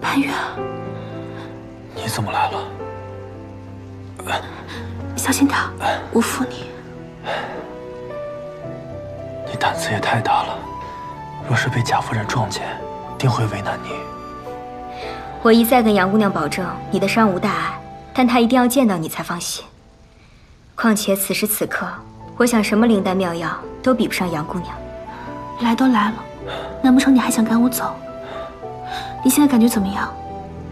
潘越，你怎么来了？小心点，我扶你。你胆子也太大了，若是被贾夫人撞见，定会为难你。我一再跟杨姑娘保证，你的伤无大碍，但她一定要见到你才放心。况且此时此刻，我想什么灵丹妙药都比不上杨姑娘。来都来了，难不成你还想赶我走？你现在感觉怎么样？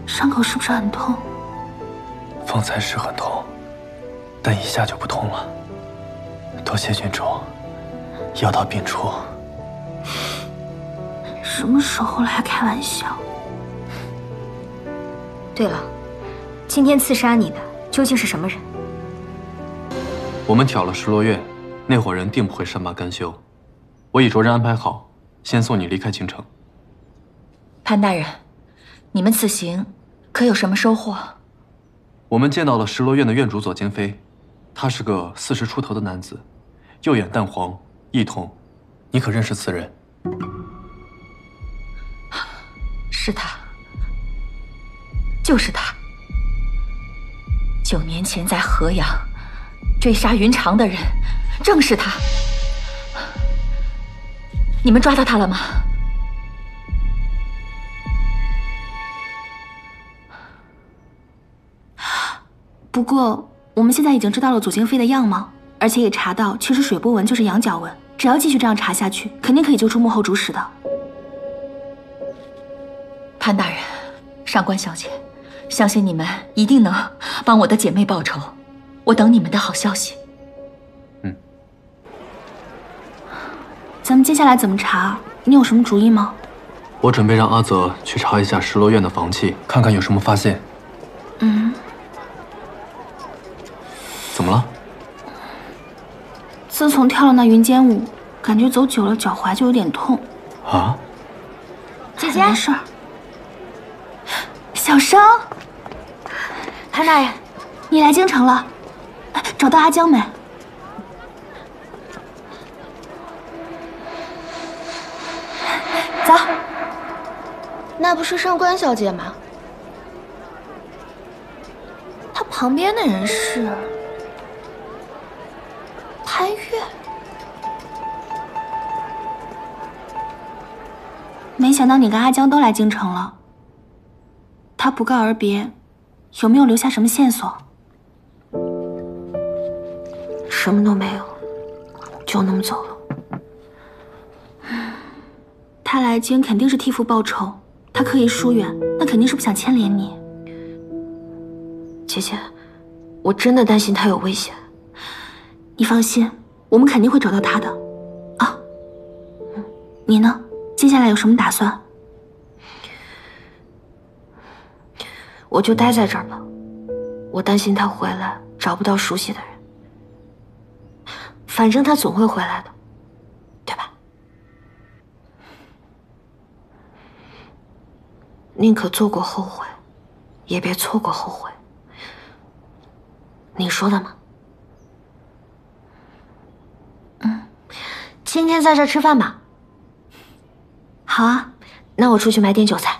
伤口是不是很痛？方才是很痛，但一下就不痛了。多谢郡主，药到病除。什么时候了还开玩笑？对了，今天刺杀你的究竟是什么人？我们挑了石罗院，那伙人定不会善罢甘休。我已着人安排好，先送你离开京城。潘大人，你们此行可有什么收获？我们见到了石罗院的院主左京飞，他是个40出头的男子，右眼淡黄，一瞳。你可认识此人？是他，就是他。9年前在河阳追杀云长的人，正是他。你们抓到他了吗？不过我们现在已经知道了左京飞的样貌，而且也查到其实水波纹就是羊角纹。只要继续这样查下去，肯定可以救出幕后主使的。潘大人，上官小姐，相信你们一定能帮我的姐妹报仇。我等你们的好消息。咱们接下来怎么查？你有什么主意吗？我准备让阿泽去查一下石罗院的房契，看看有什么发现。怎么了？自从跳了那云间舞，感觉走久了脚踝就有点痛。啊？姐姐，没事儿。小生，潘大人，你来京城了，找到阿江没？走。那不是上官小姐吗？她旁边的人是潘越。没想到你跟阿江都来京城了。他不告而别，有没有留下什么线索？什么都没有，就那么走了。他来京肯定是替父报仇，他刻意疏远，那肯定是不想牵连你。姐姐，我真的担心他有危险。你放心，我们肯定会找到他的。啊，你呢？接下来有什么打算？我就待在这儿吧，我担心他回来找不到熟悉的人。反正他总会回来的，对吧？宁可做过后悔，也别错过后悔。你说的吗？今天在这儿吃饭吧。好啊，那我出去买点酒菜。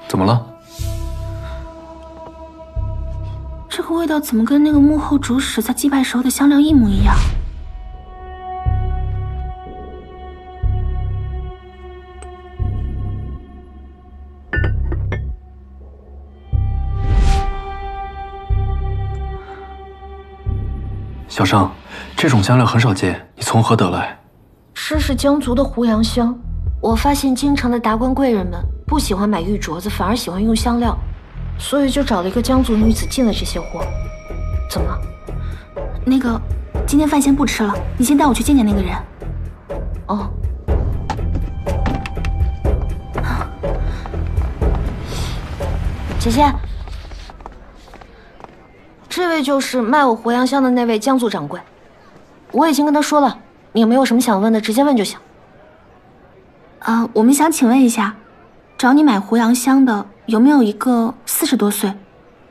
怎么了？这个味道怎么跟那个幕后主使在祭拜时候的香料一模一样？小生，这种香料很少见，你从何得来？这是江族的胡杨香。我发现京城的达官贵人们不喜欢买玉镯子，反而喜欢用香料，所以就找了一个江族女子进了这些货。怎么了？那个，今天饭先不吃了，你先带我去见见那个人。哦。姐姐，这位就是卖我活羊香的那位江族掌柜，我已经跟他说了，你有没有什么想问的，直接问就行。我们想请问一下，找你买胡杨香的有没有一个40多岁，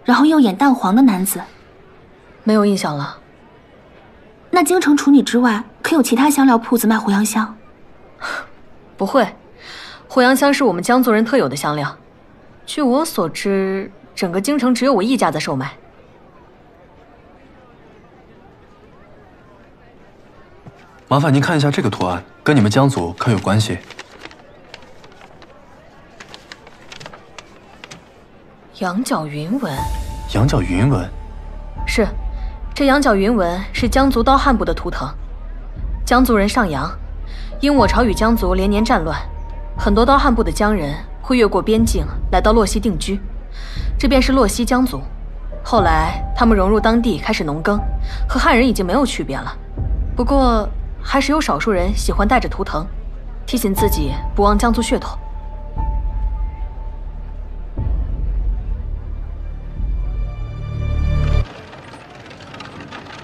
然后右眼淡黄的男子？没有印象了。那京城除你之外，可有其他香料铺子卖胡杨香？不会，胡杨香是我们江族人特有的香料。据我所知，整个京城只有我一家在售卖。麻烦您看一下这个图案，跟你们江族可有关系？羊角云纹。羊角云纹？是，这羊角云纹是江族刀汉部的图腾。江族人上阳，因我朝与江族连年战乱，很多刀汉部的江人会越过边境来到洛溪定居，这便是洛溪江族。后来他们融入当地，开始农耕，和汉人已经没有区别了。不过还是有少数人喜欢带着图腾，提醒自己不忘江族血统。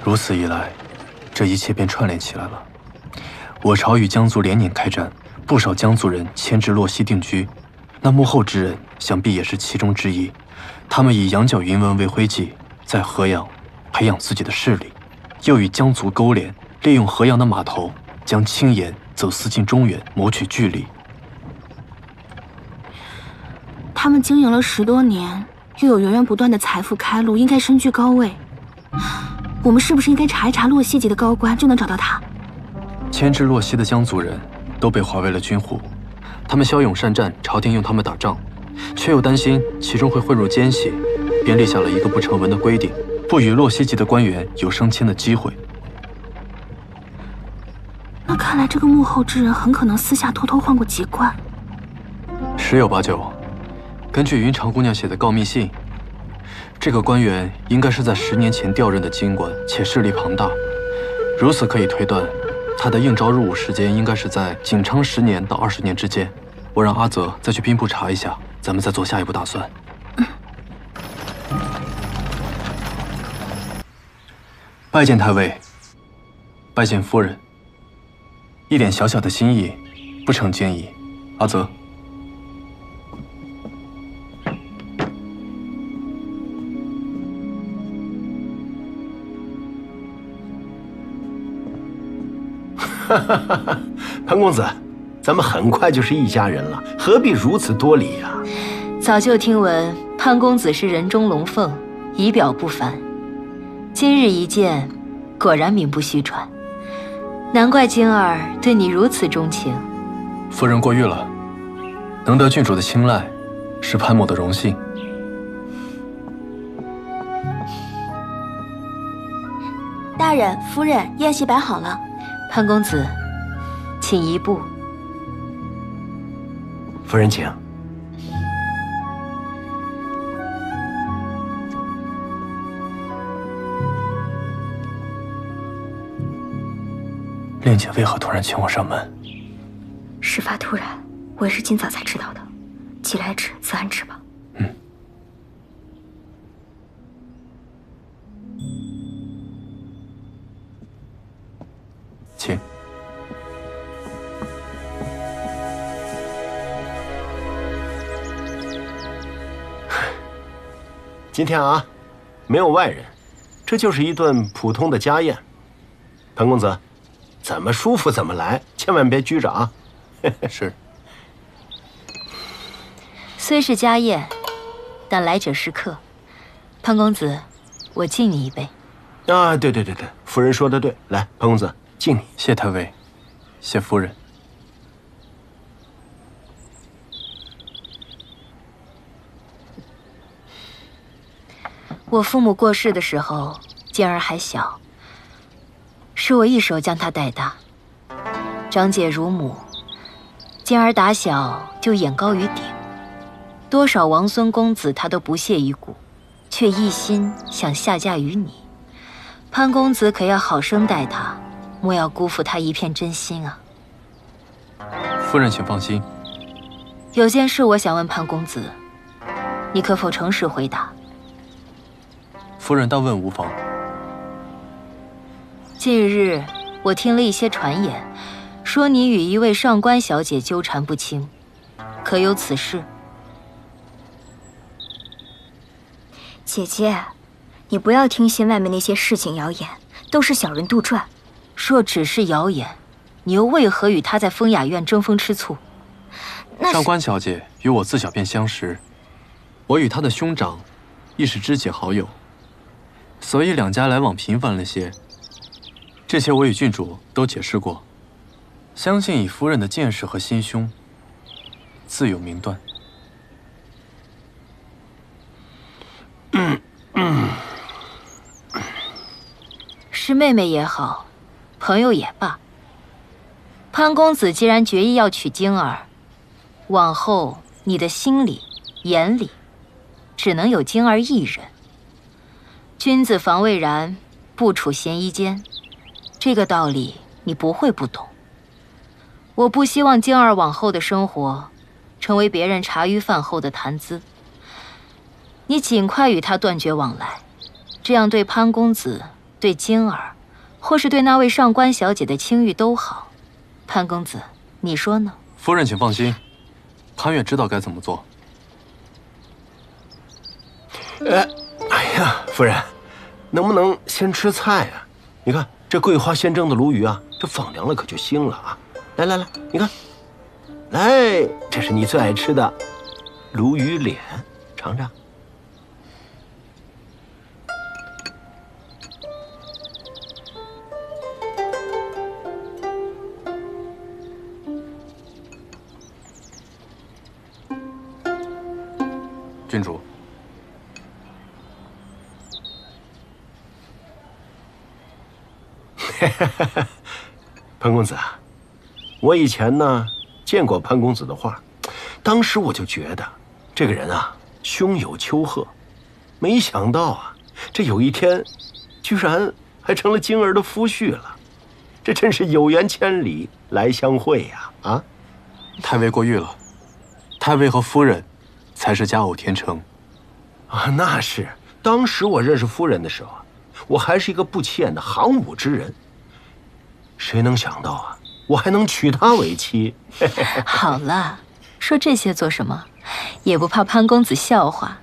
如此一来，这一切便串联起来了。我朝与江族连年开战，不少江族人迁至洛溪定居，那幕后之人想必也是其中之一。他们以羊角云纹为徽记，在河阳培养自己的势力，又与江族勾连，利用河阳的码头将轻盐走私进中原，谋取巨利。他们经营了10多年，又有源源不断的财富开路，应该身居高位。我们是不是应该查一查洛溪级的高官，就能找到他？迁至洛溪的江族人都被划为了军户，他们骁勇善战，朝廷用他们打仗，却又担心其中会混入奸细，便立下了一个不成文的规定，不与洛溪级的官员有升迁的机会。那看来这个幕后之人很可能私下偷偷换过籍贯。十有八九，根据云长姑娘写的告密信，这个官员应该是在10年前调任的京官，且势力庞大。如此可以推断，他的应招入伍时间应该是在景昌10年到20年之间。我让阿泽再去兵部查一下，咱们再做下一步打算。拜见太尉，拜见夫人。一点小小的心意，不成敬意。阿泽。潘公子，咱们很快就是一家人了，何必如此多礼呀？早就听闻潘公子是人中龙凤，仪表不凡，今日一见，果然名不虚传。难怪晶儿对你如此钟情。夫人过誉了，能得郡主的青睐，是潘某的荣幸。大人、夫人，宴席摆好了。潘公子，请移步。夫人请。令姐为何突然请我上门？事发突然，我也是今早才知道的。既来之，自安之吧。请。今天啊，没有外人，这就是一顿普通的家宴。潘公子，怎么舒服怎么来，千万别拘着啊。是。虽是家宴，但来者是客。潘公子，我敬你一杯。啊，对，夫人说的对，来，潘公子，敬你。谢太尉，谢夫人。我父母过世的时候，晶儿还小，是我一手将她带大，长姐如母，晶儿打小就眼高于顶，多少王孙公子她都不屑一顾，却一心想下嫁于你。潘公子可要好生待她，莫要辜负她一片真心啊！夫人请放心，有件事我想问潘公子，你可否诚实回答？夫人但问无妨。近日我听了一些传言，说你与一位上官小姐纠缠不清，可有此事？姐姐，你不要听信外面那些市井谣言，都是小人杜撰。若只是谣言，你又为何与他在风雅院争风吃醋？上官小姐与我自小便相识，我与她的兄长亦是知己好友，所以两家来往频繁了些。这些我与郡主都解释过，相信以夫人的见识和心胸，自有明断。是妹妹也好，朋友也罢，潘公子既然决意要娶晶儿，往后你的心里、眼里，只能有晶儿一人。君子防未然，不处嫌疑间，这个道理你不会不懂。我不希望晶儿往后的生活，成为别人茶余饭后的谈资。你尽快与他断绝往来，这样对潘公子、对晶儿，或是对那位上官小姐的清誉都好。潘公子，你说呢？夫人请放心，潘越知道该怎么做。哎呀，夫人，能不能先吃菜啊？你看这桂花鲜蒸的鲈鱼啊，这放凉了可就腥了啊！来来来，你看，来，这是你最爱吃的鲈鱼脸，尝尝。郡主，潘公子啊，我以前呢见过潘公子的画，当时我就觉得这个人啊胸有丘壑，没想到啊这有一天居然还成了晶儿的夫婿了，这真是有缘千里来相会呀！啊，太尉过誉了，太尉和夫人才是佳偶天成。啊，那是。当时我认识夫人的时候，我还是一个不起眼的行伍之人。谁能想到啊，我还能娶她为妻？好了，说这些做什么？也不怕潘公子笑话。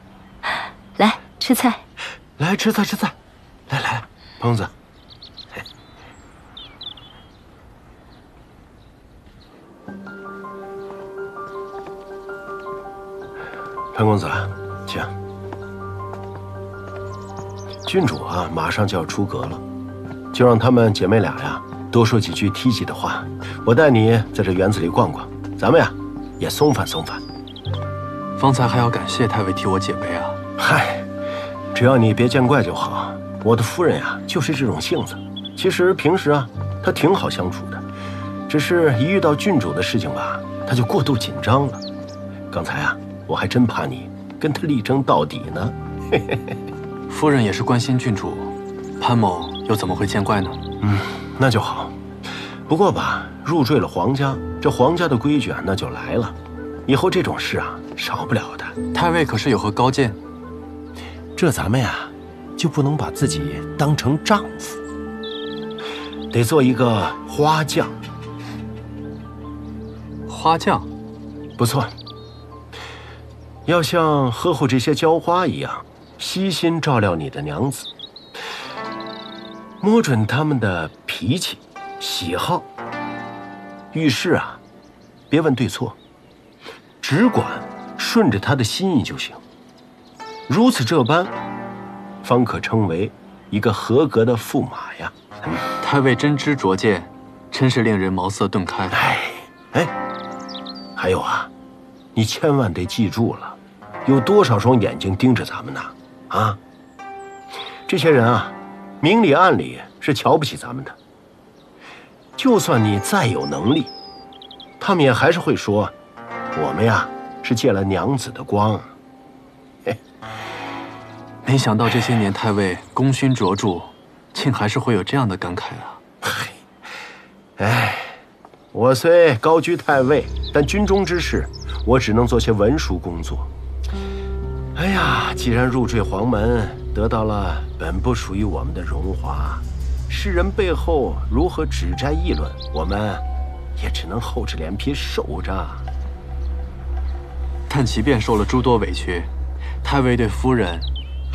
来，吃菜。来，吃菜吃菜。来来，潘公子。潘公子，请。郡主啊，马上就要出阁了，就让她们姐妹俩呀多说几句梯级的话。我带你在这园子里逛逛，咱们呀也松反松反。方才还要感谢太尉替我解围啊。嗨，只要你别见怪就好。我的夫人呀就是这种性子，其实平时啊她挺好相处的，只是一遇到郡主的事情吧，她就过度紧张了。刚才啊我还真怕你跟她力争到底呢。夫人也是关心郡主，潘某又怎么会见怪呢？那就好。不过吧，入赘了皇家，这皇家的规矩啊那就来了，以后这种事啊少不了的。太尉可是有何高见？这咱们呀就不能把自己当成丈夫，得做一个花匠。花匠？不错，要像呵护这些娇花一样，悉心照料你的娘子，摸准他们的脾气、喜好。遇事啊，别问对错，只管顺着他的心意就行。如此这般，方可称为一个合格的驸马呀。太尉真知灼见，真是令人茅塞顿开。哎，还有啊，你千万得记住了，有多少双眼睛盯着咱们呢？啊，这些人啊，明里暗里是瞧不起咱们的。就算你再有能力，他们也还是会说，我们呀是借了娘子的光。没想到这些年太尉功勋卓著，竟还是会有这样的感慨啊！我虽高居太尉，但军中之事，我只能做些文书工作。哎呀，既然入赘黄门，得到了本不属于我们的荣华，世人背后如何指摘议论，我们也只能厚着脸皮受着。但即便受了诸多委屈，太尉对夫人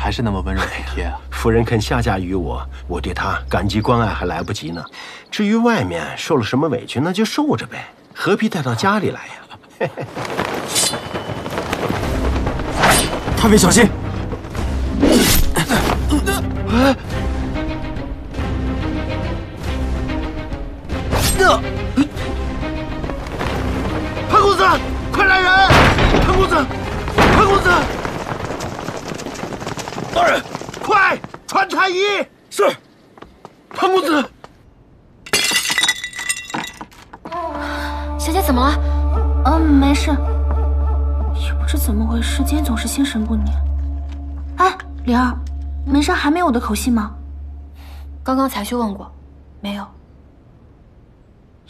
还是那么温柔体贴啊。夫人肯下嫁于我，我对她感激关爱还来不及呢。至于外面受了什么委屈，那就受着呗，何必带到家里来呀？太尉小心！潘公子，快来人！潘公子，潘公子，大人，快传太医！是，潘公子。小姐怎么了？没事。也不知怎么回事，今天总是心神不宁。哎，灵儿，门上还没有我的口信吗？刚刚才去问过，没有。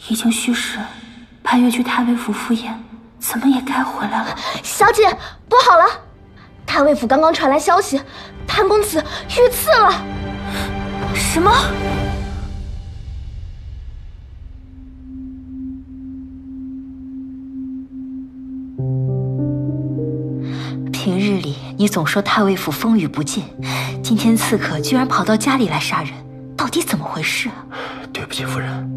已经戌时，潘越去太尉府赴宴，怎么也该回来了。小姐，不好了！太尉府刚刚传来消息，潘公子遇刺了。什么？平日里你总说太尉府风雨不尽，今天刺客居然跑到家里来杀人，到底怎么回事啊？对不起，夫人，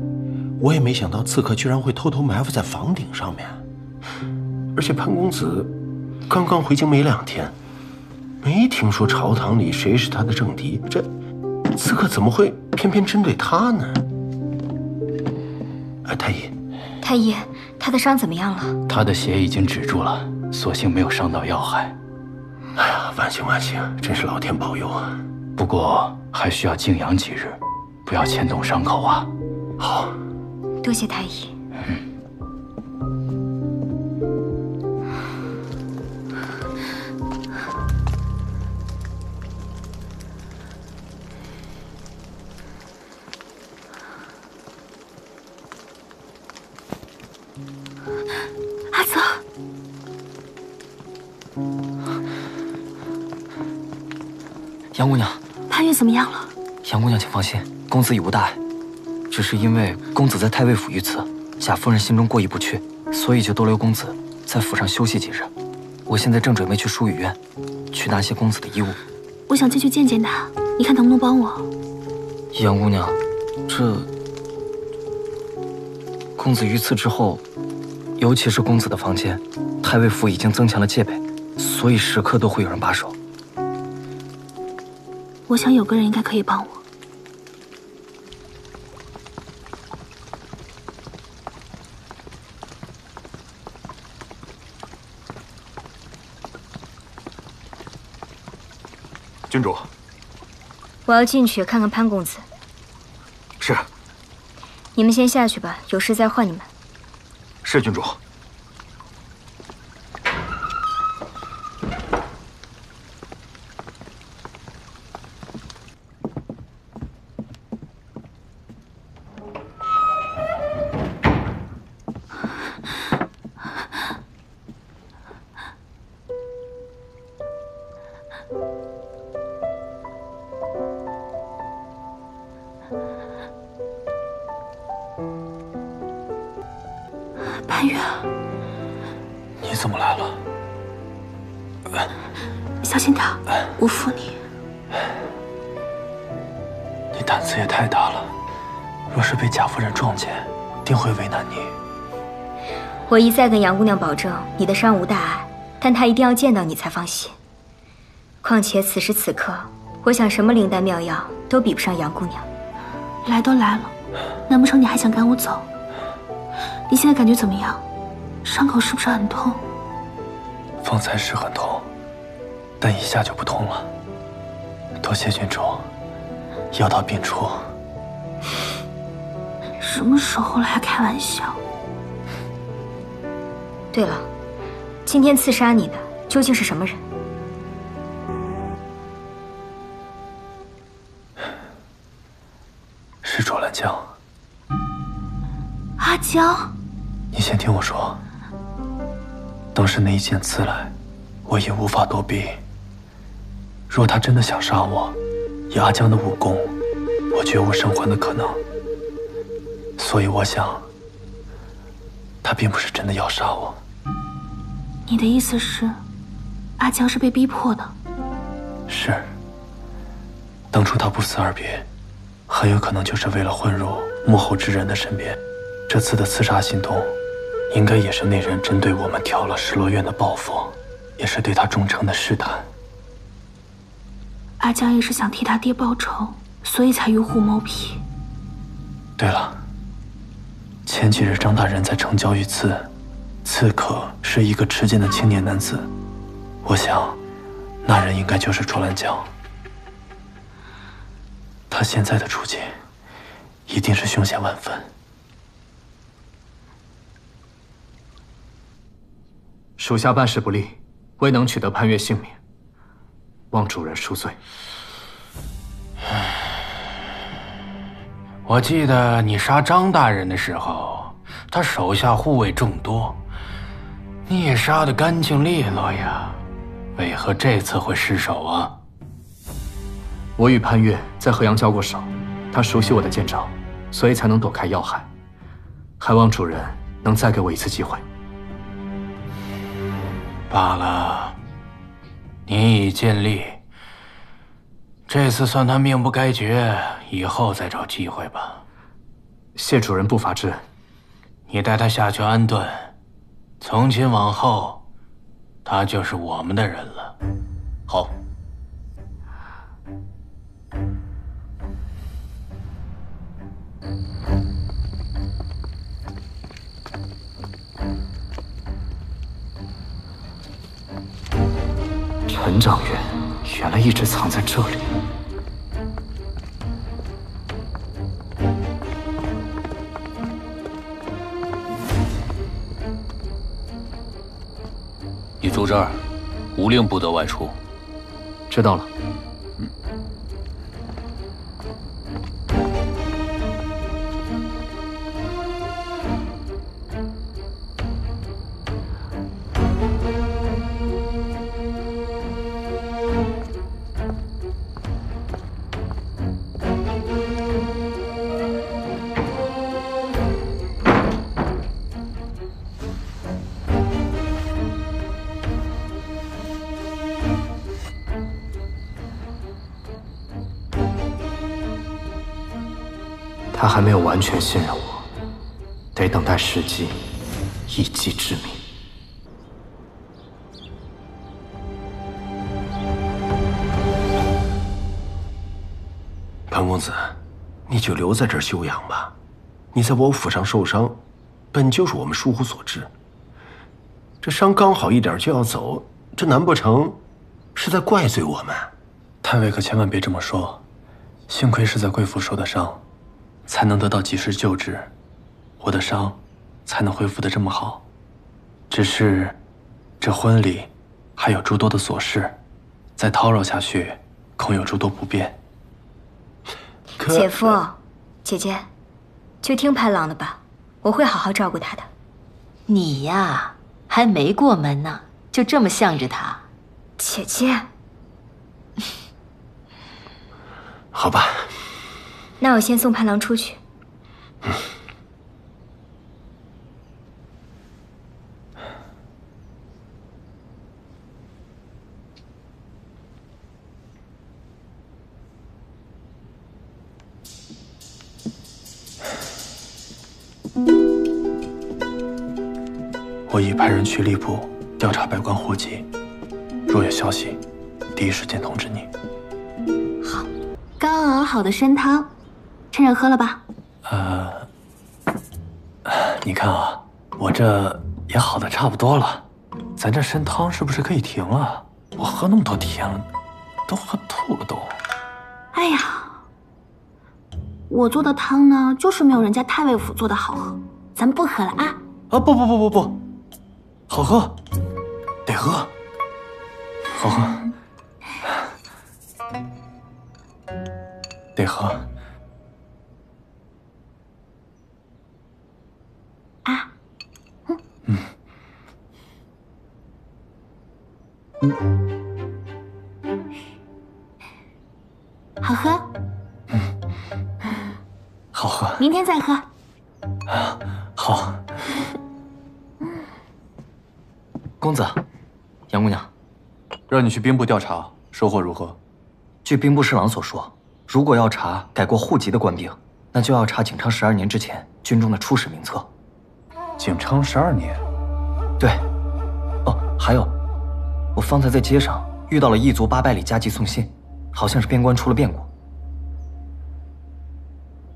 我也没想到刺客居然会偷偷埋伏在房顶上面。而且潘公子刚刚回京没2天，没听说朝堂里谁是他的政敌，这刺客怎么会偏偏针对他呢？太医，太医，他的伤怎么样了？他的血已经止住了，所幸没有伤到要害。哎呀，万幸万幸，真是老天保佑啊！不过还需要静养几日，不要牵动伤口啊。好，多谢太医。阿泽，杨姑娘，潘越怎么样了？杨姑娘请放心，公子已无大碍，只是因为公子在太尉府遇刺，贾夫人心中过意不去，所以就多留公子在府上休息几日。我现在正准备去淑雨院，去拿些公子的衣物。我想进去见见他，你看能不能帮我？杨姑娘，这公子遇刺之后，尤其是公子的房间，太尉府已经增强了戒备，所以时刻都会有人把守。我想有个人应该可以帮我。郡主，我要进去看看潘公子。是。你们先下去吧，有事再唤你们。是郡主。潘越，你怎么来了？小心点，我扶你。你胆子也太大了，若是被贾夫人撞见，定会为难你。我一再跟杨姑娘保证你的伤无大碍，但她一定要见到你才放心。况且此时此刻，我想什么灵丹妙药都比不上杨姑娘。来都来了，难不成你还想赶我走？你现在感觉怎么样？伤口是不是很痛？方才是很痛，但一下就不痛了。多谢郡主，药到病除。什么时候了还开玩笑？对了，今天刺杀你的究竟是什么人？是卓兰江。阿江，你先听我说。当时那一剑刺来，我也无法躲避。若他真的想杀我，以阿江的武功，我绝无生还的可能。所以我想，他并不是真的要杀我。你的意思是，阿江是被逼迫的？是。当初他不辞而别，很有可能就是为了混入幕后之人的身边。这次的刺杀行动，应该也是那人针对我们挑了失落院的报复，也是对他忠诚的试探。阿江也是想替他爹报仇，所以才与虎谋皮。对了，前几日张大人在城郊遇刺，刺客是一个持剑的青年男子，我想，那人应该就是卓兰江。他现在的处境，一定是凶险万分。属下办事不力，未能取得潘越性命，望主人恕罪。我记得你杀张大人的时候，他手下护卫众多，你也杀得干净利落呀，为何这次会失手啊？我与潘越在河阳交过手，他熟悉我的剑招，所以才能躲开要害。还望主人能再给我一次机会。罢了，你已尽力，这次算他命不该绝，以后再找机会吧。谢主人不罚之恩。你带他下去安顿，从今往后，他就是我们的人了。好。陈掌院原来一直藏在这里。你住这儿，无令不得外出。知道了。他还没有完全信任我，得等待时机，一击致命。潘公子，你就留在这儿休养吧。你在我府上受伤，本就是我们疏忽所致。这伤刚好一点就要走，这难不成是在怪罪我们？太尉可千万别这么说，幸亏是在贵府受的伤，才能得到及时救治，我的伤才能恢复得这么好。只是这婚礼还有诸多的琐事，再叨扰下去，恐有诸多不便。姐夫，姐姐，就听潘郎的吧，我会好好照顾他的。你呀，还没过门呢，就这么向着他。姐姐，好吧。那我先送潘郎出去。我已派人去吏部调查百官户籍，若有消息，第一时间通知你。好，刚熬好的参汤，趁热喝了吧。你看啊，我这也好的差不多了，咱这参汤是不是可以停了？我喝那么多天了，都喝吐了都。哎呀，我做的汤呢，就是没有人家太尉府做的好喝，咱不喝了啊。啊不，好喝，得喝，好喝，得喝。啊，好喝，好喝，明天再喝。好。公子，杨姑娘，让你去兵部调查，收获如何？据兵部侍郎所说，如果要查改过户籍的官兵，那就要查景昌12年之前军中的初始名册。景昌12年？对。哦，还有，我方才在街上遇到了异族8百里加急送信，好像是边关出了变故。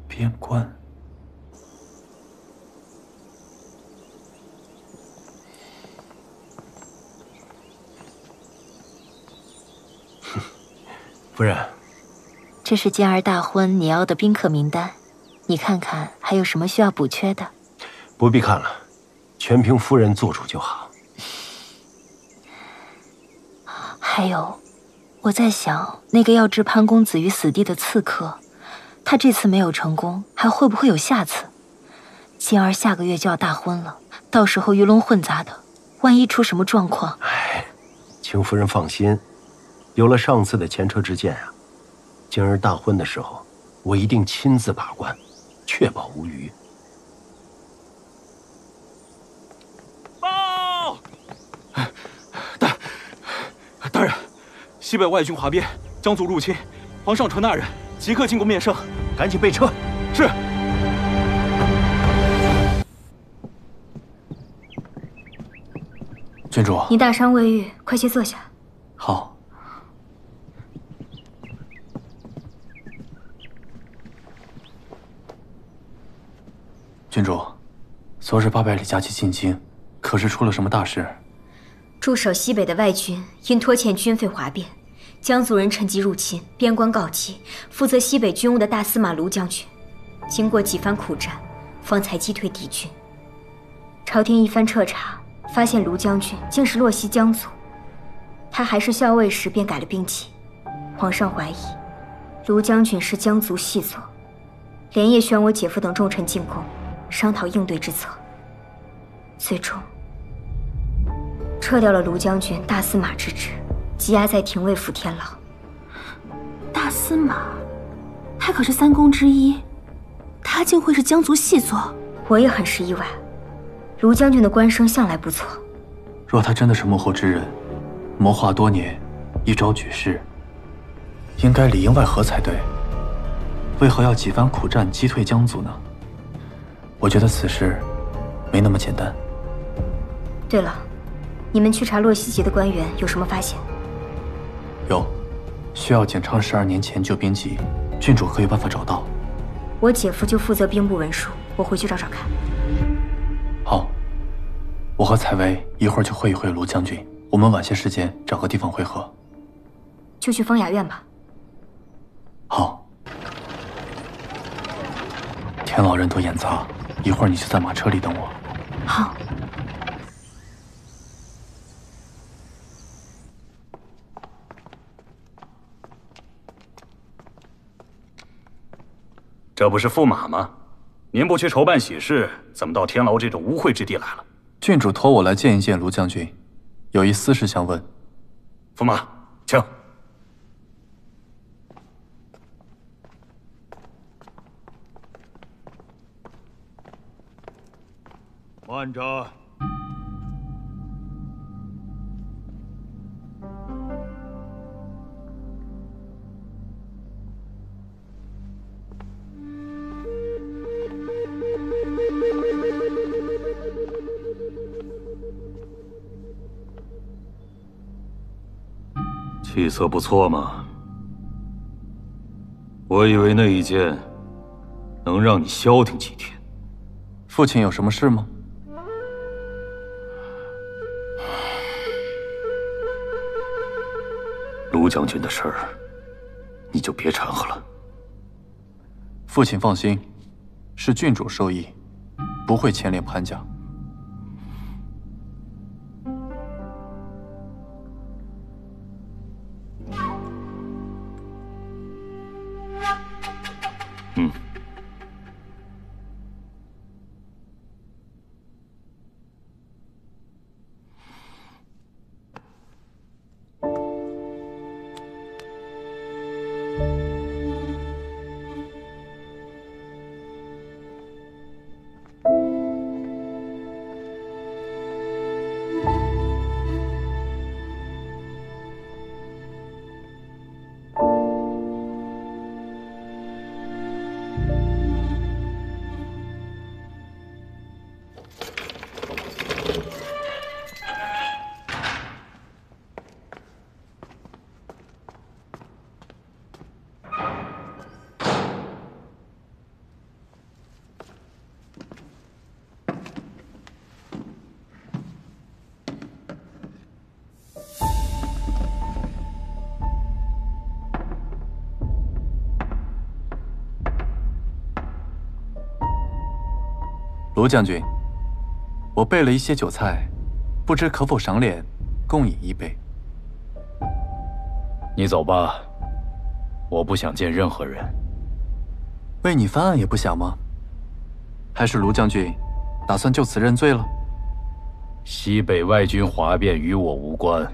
边关？夫人，这是健儿大婚你要的宾客名单，你看看还有什么需要补缺的？不必看了，全凭夫人做主就好。还有，我在想那个要置潘公子于死地的刺客，他这次没有成功，还会不会有下次？健儿下个月就要大婚了，到时候鱼龙混杂的，万一出什么状况……哎，请夫人放心。有了上次的前车之鉴啊，今儿大婚的时候，我一定亲自把关，确保无虞。报！大人，西北外军哗变，江族入侵，皇上传大人即刻进宫面圣，赶紧备车。是。郡主，你大伤未愈，快些坐下。好。郡主，昨日8百里加急进京，可是出了什么大事？驻守西北的外军因拖欠军费哗变，江族人趁机入侵，边关告急。负责西北军务的大司马卢将军，经过几番苦战，方才击退敌军。朝廷一番彻查，发现卢将军竟是洛西江族。他还是校尉时便改了兵籍，皇上怀疑卢将军是江族细作，连夜宣我姐夫等重臣进宫，商讨应对之策。最终撤掉了卢将军大司马之职，羁押在廷尉府天牢。大司马，他可是3公之一，他竟会是江族细作？我也很是意外。卢将军的官声向来不错，若他真的是幕后之人，谋划多年，一朝举世，应该里应外合才对。为何要几番苦战击退江族呢？我觉得此事没那么简单。对了，你们去查洛西籍的官员有什么发现？有，需要景昌12年前就兵籍，郡主可有办法找到？我姐夫就负责兵部文书，我回去找找看。好，我和采薇一会儿就会一会卢将军，我们晚些时间找个地方会合。就去风雅院吧。好。天老人多眼杂，一会儿你就在马车里等我。好。这不是驸马吗？您不去筹办喜事，怎么到天牢这种污秽之地来了？郡主托我来见一见卢将军，有一私事相问。驸马，请。慢着。气色不错嘛，我以为那一剑能让你消停几天。父亲有什么事吗？卢将军的事儿，你就别掺和了。父亲放心，是郡主授意，不会牵连潘家。卢将军，我备了一些酒菜，不知可否赏脸共饮一杯？你走吧，我不想见任何人。为你翻案也不想吗？还是卢将军打算就此认罪了？西北外军哗变与我无关，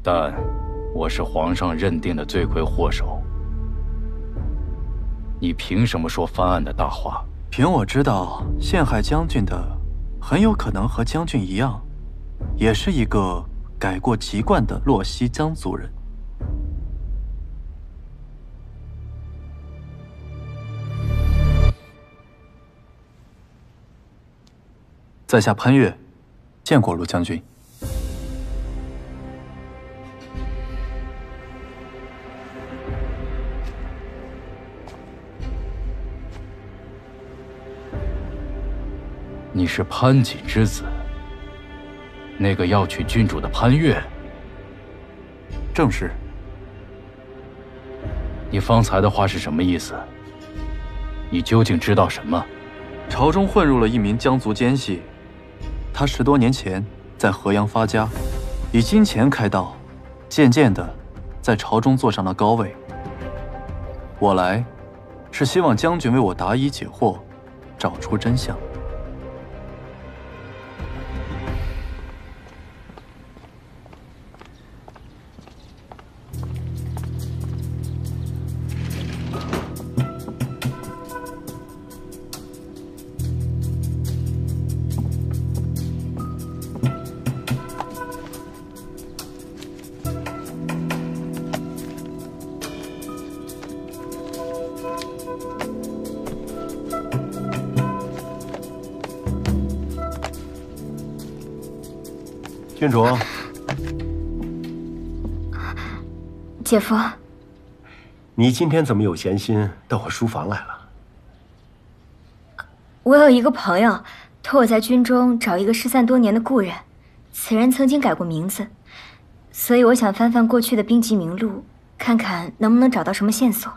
但我是皇上认定的罪魁祸首。你凭什么说翻案的大话？凭我知道，陷害将军的很有可能和将军一样，也是一个改过籍贯的洛西江族人。在下潘越，见过卢将军。你是潘锦之子，那个要娶郡主的潘越？正是。你方才的话是什么意思？你究竟知道什么？朝中混入了一名江族奸细，他10多年前在河阳发家，以金钱开道，渐渐的在朝中坐上了高位。我来，是希望将军为我答疑解惑，找出真相。郡主，姐夫，你今天怎么有闲心到我书房来了？我有一个朋友托我在军中找一个失散多年的故人，此人曾经改过名字，所以我想翻翻过去的兵籍名录，看看能不能找到什么线索。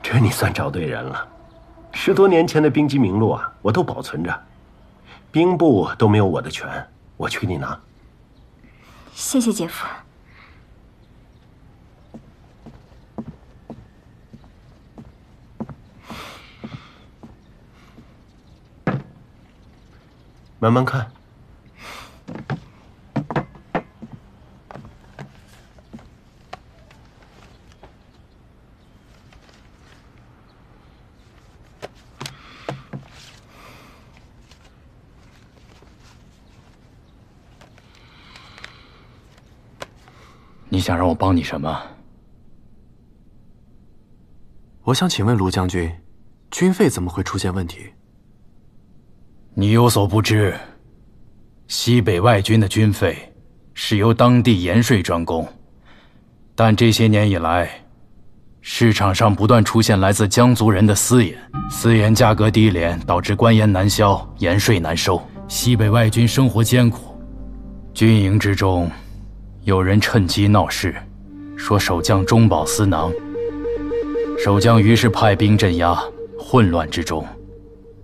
这你算找对人了。10多年前的兵籍名录啊，我都保存着，兵部都没有我的权，我去给你拿。谢谢姐夫。慢慢看。你想让我帮你什么？我想请问卢将军，军费怎么会出现问题？你有所不知，西北外军的军费是由当地盐税专供，但这些年以来，市场上不断出现来自江族人的私盐，私盐价格低廉，导致官盐难销，盐税难收，西北外军生活艰苦。军营之中，有人趁机闹事，说守将中饱私囊。守将于是派兵镇压，混乱之中，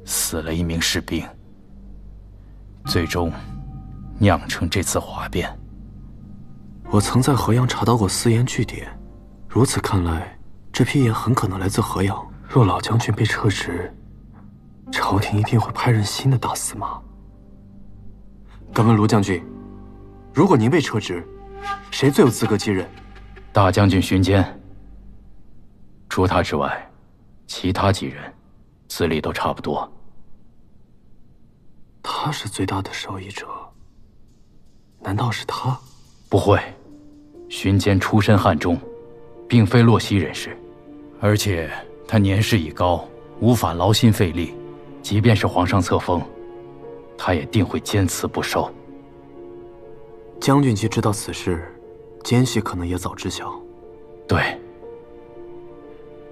死了1名士兵，最终酿成这次哗变。我曾在河阳查到过私盐据点，如此看来，这批盐很可能来自河阳。若老将军被撤职，朝廷一定会派任新的大司马。敢问卢将军，如果您被撤职，谁最有资格继任？大将军荀坚。除他之外，其他几人资历都差不多。他是最大的受益者，难道是他？不会，荀坚出身汉中，并非洛西人士，而且他年事已高，无法劳心费力，即便是皇上册封，他也定会坚持不受。将军既知道此事，奸细可能也早知晓。对。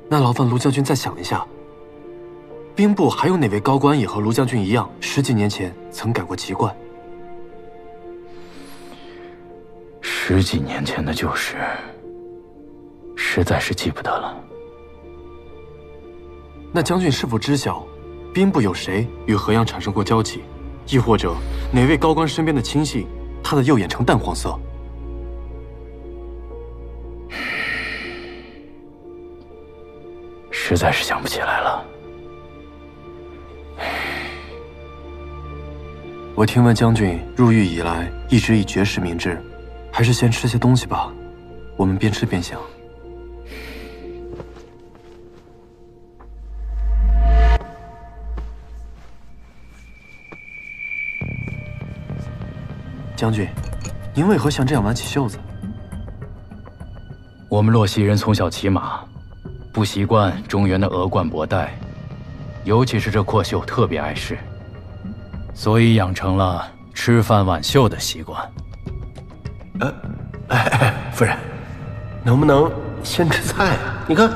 那劳烦卢将军再想一下，兵部还有哪位高官也和卢将军一样，10几年前曾改过籍贯？10几年前的旧事，实在是记不得了。那将军是否知晓，兵部有谁与河阳产生过交集？亦或者哪位高官身边的亲信，他的右眼呈淡黄色？实在是想不起来了。我听闻将军入狱以来一直以绝食明志，还是先吃些东西吧。我们边吃边想。将军，您为何像这样挽起袖子？我们洛溪人从小骑马，不习惯中原的鹅冠博带，尤其是这阔袖特别碍事，所以养成了吃饭挽袖的习惯。夫人，能不能先吃菜啊？你看，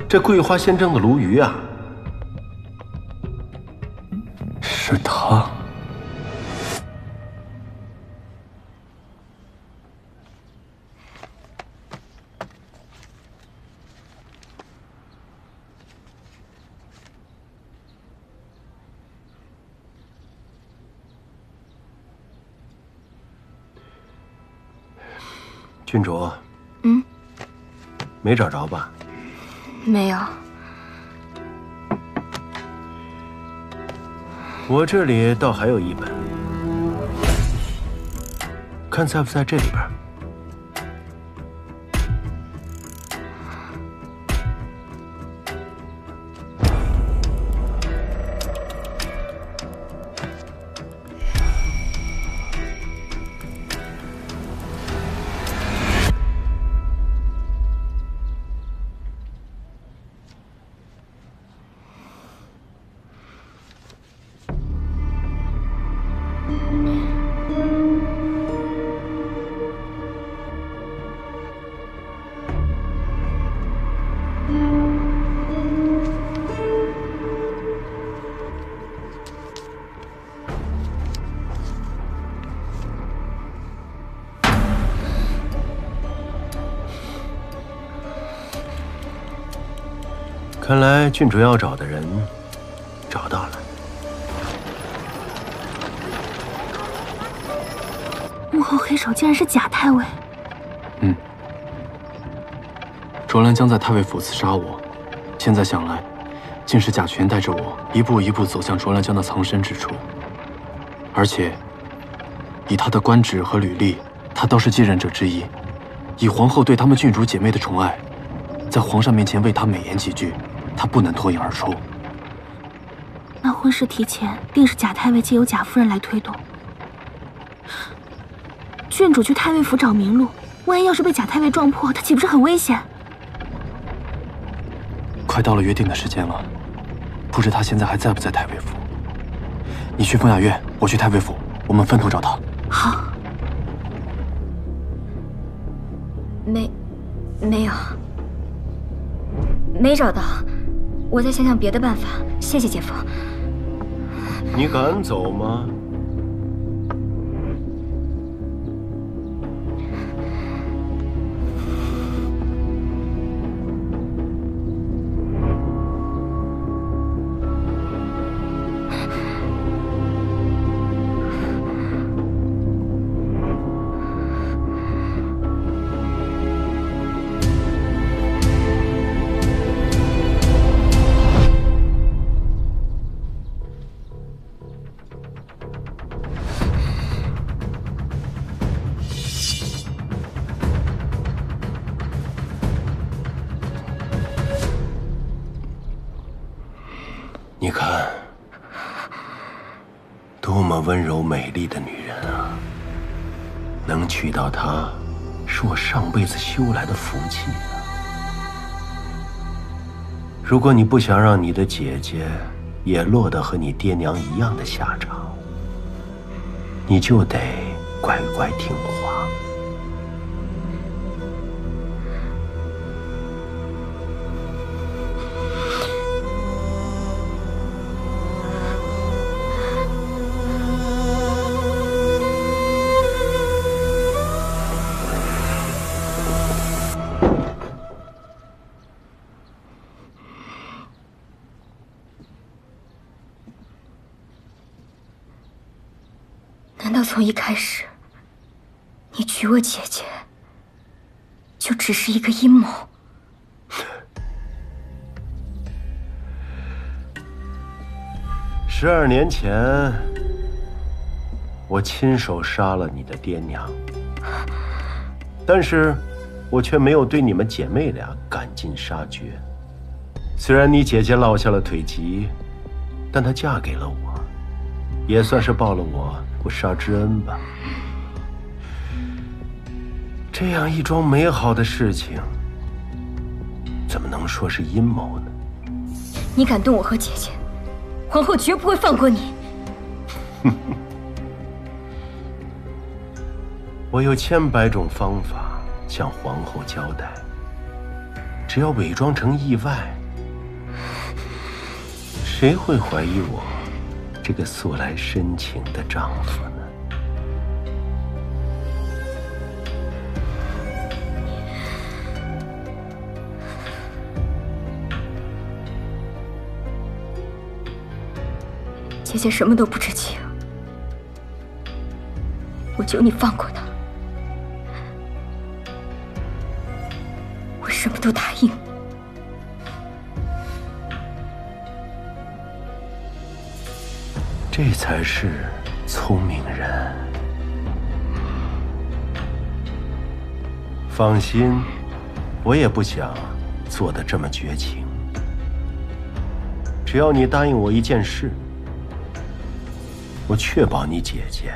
这桂花鲜蒸的鲈鱼啊。是他。郡主，没找着吧？没有。我这里倒还有一本，看在不在这里边。看来郡主要找的人找到了。幕后黑手竟然是贾太尉。卓兰将在太尉府刺杀我，现在想来，竟是贾全带着我一步一步走向卓兰江的藏身之处。而且，以他的官职和履历，他都是继任者之一。以皇后对他们郡主姐妹的宠爱，在皇上面前为他美言几句，他不能脱颖而出。那婚事提前，定是贾太尉借由贾夫人来推动。郡主去太尉府找明路，万一要是被贾太尉撞破，他岂不是很危险？快到了约定的时间了，不知他现在还在不在太尉府？你去风雅院，我去太尉府，我们分头找他。好。没有，没找到，我再想想别的办法。谢谢姐夫。你敢走吗？你看，多么温柔美丽的女人啊！能娶到她，是我上辈子修来的福气啊！如果你不想让你的姐姐也落得和你爹娘一样的下场，你就得乖乖听话。难道从一开始，你娶我姐姐，就只是一个阴谋？12年前，我亲手杀了你的爹娘，但是我却没有对你们姐妹俩赶尽杀绝。虽然你姐姐落下了腿疾，但她嫁给了我，也算是报了我不杀之恩吧。这样一桩美好的事情，怎么能说是阴谋呢？你敢动我和姐姐，皇后绝不会放过你。我有千百种方法向皇后交代，只要伪装成意外，谁会怀疑我这个素来深情的丈夫呢？姐姐什么都不知情，我求你放过她，我什么都答应。这才是聪明人。放心，我也不想做得这么绝情。只要你答应我一件事，我确保你姐姐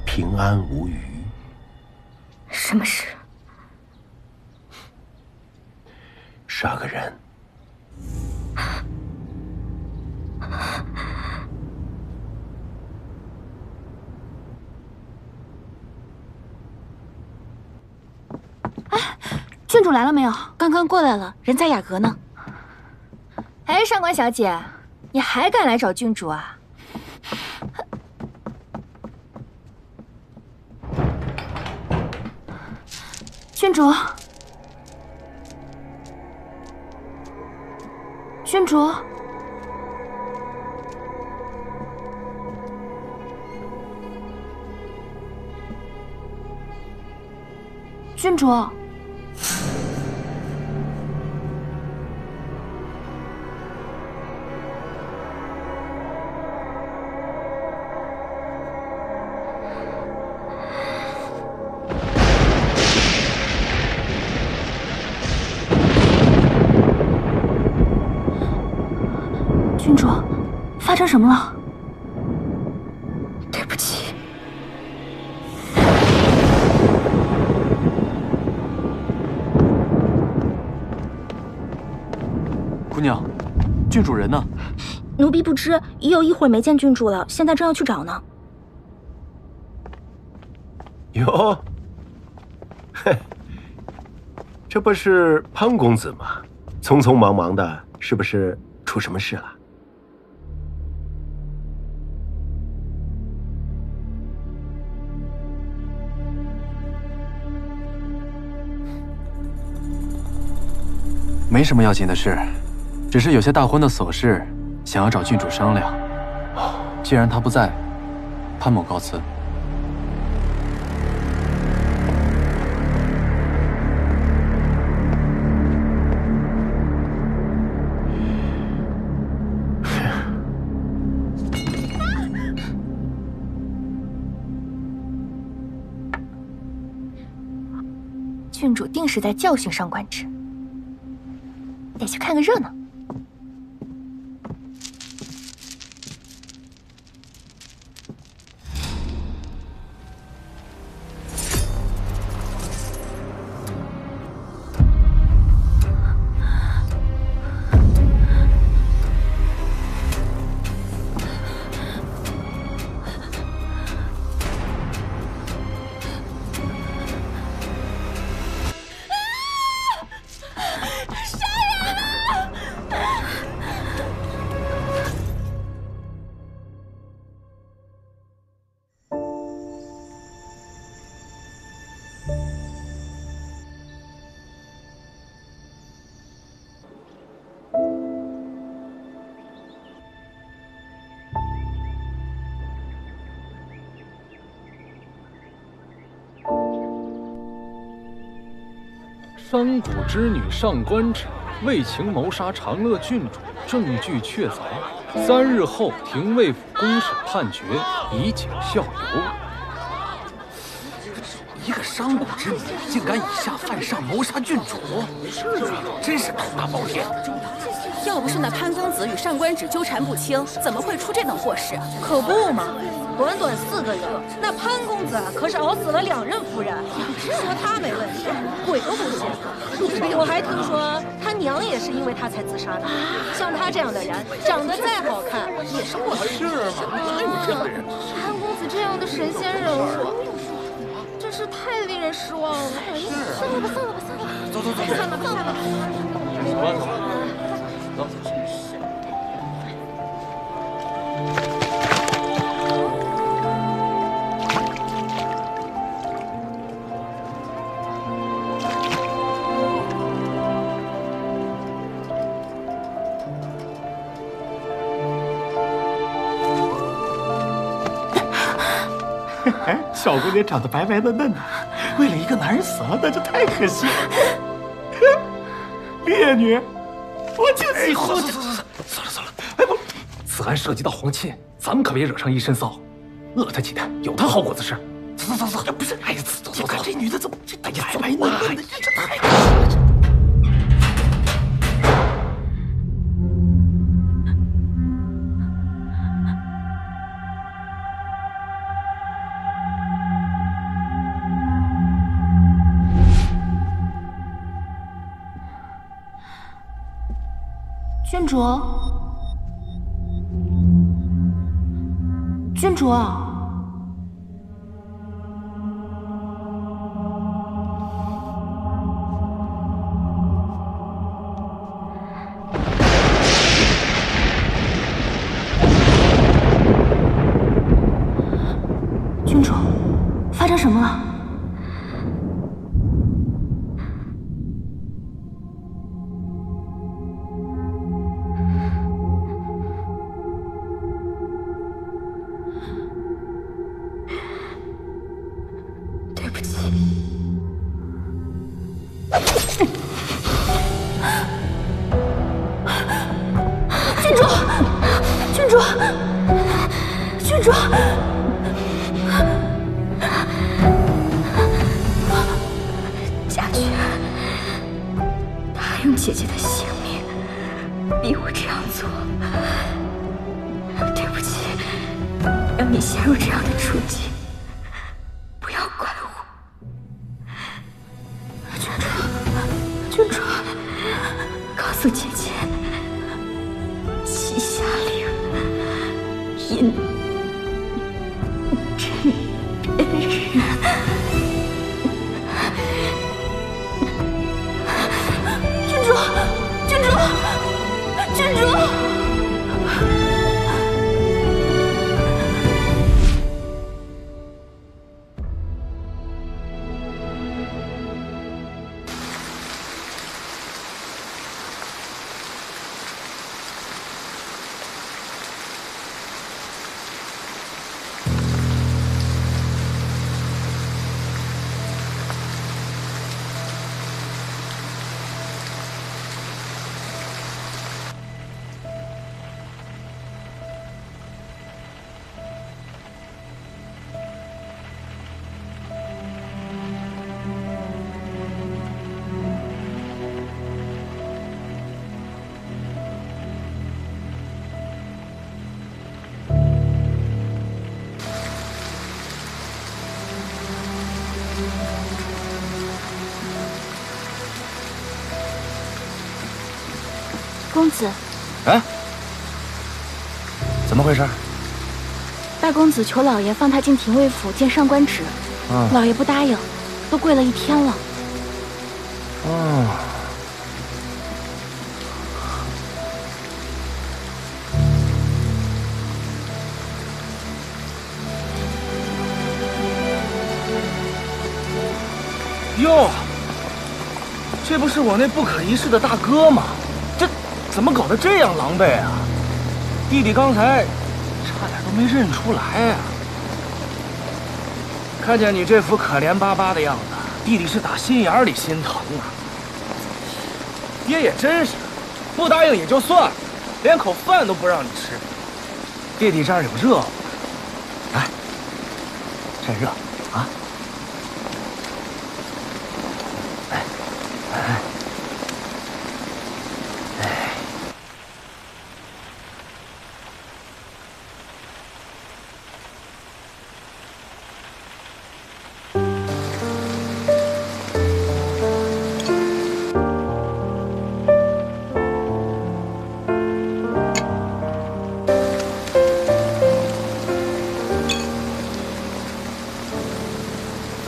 平安无虞。什么事？杀个人。郡主来了没有？刚刚过来了，人在雅阁呢。哎，上官小姐，你还敢来找郡主啊？郡主，郡主，郡主。郡主，发生什么了？对不起。姑娘，郡主人呢？奴婢不知，已有一会儿没见郡主了，现在正要去找呢。哟，嘿，这不是潘公子吗？匆匆忙忙的，是不是出什么事了？没什么要紧的事，只是有些大婚的琐事，想要找郡主商量。既然他不在，潘某告辞。郡主定是在教训上官芷，得去看个热闹。商贾之女上官芷为情谋杀长乐郡主，证据确凿。3日后，廷尉府公审判决，以儆效尤。一个商贾之女竟敢以下犯上谋杀郡主，真是头大包天！要不是那潘公子与上官芷纠缠不清，怎么会出这等祸事啊？可不嘛，短短4个月，那潘公子可是熬死了2任夫人。说他没问题，鬼都不信。我还听说他娘也是因为他才自杀的。像他这样的人，长得再好看也是祸害。是吗？哪有这样的人？潘公子这样的神仙人物，真是太令人失望了。算了吧，算了吧，算了吧。走，算了吧，算了吧。走。小姑娘长得白白的嫩的，为了一个男人死了，那就太可惜了。烈女，我就喜欢。算了，哎不，此案涉及到皇亲，咱们可别惹上一身骚。饿他几天，有他好果子吃。走，不是，哎呀，走，这女的怎么这白白嫩嫩的，这太可惜了。郡主，郡主，郡主，发生什么了？郡主，家驹，他还用姐姐的性命逼我这样做，对不起，让你陷入这样的处境，不要怪我。郡主，告诉姐姐，旗下令因真别人。郡主。公子，哎，怎么回事？大公子求老爷放他进廷尉府见上官芷，老爷不答应，都跪了1天了。哟，这不是我那不可一世的大哥吗？这怎么搞得这样狼狈啊？弟弟刚才差点都没认出来呀！看见你这副可怜巴巴的样子，弟弟是打心眼里心疼啊！爹也真是，不答应也就算了，连口饭都不让你吃。弟弟这儿有热乎，来，趁热啊！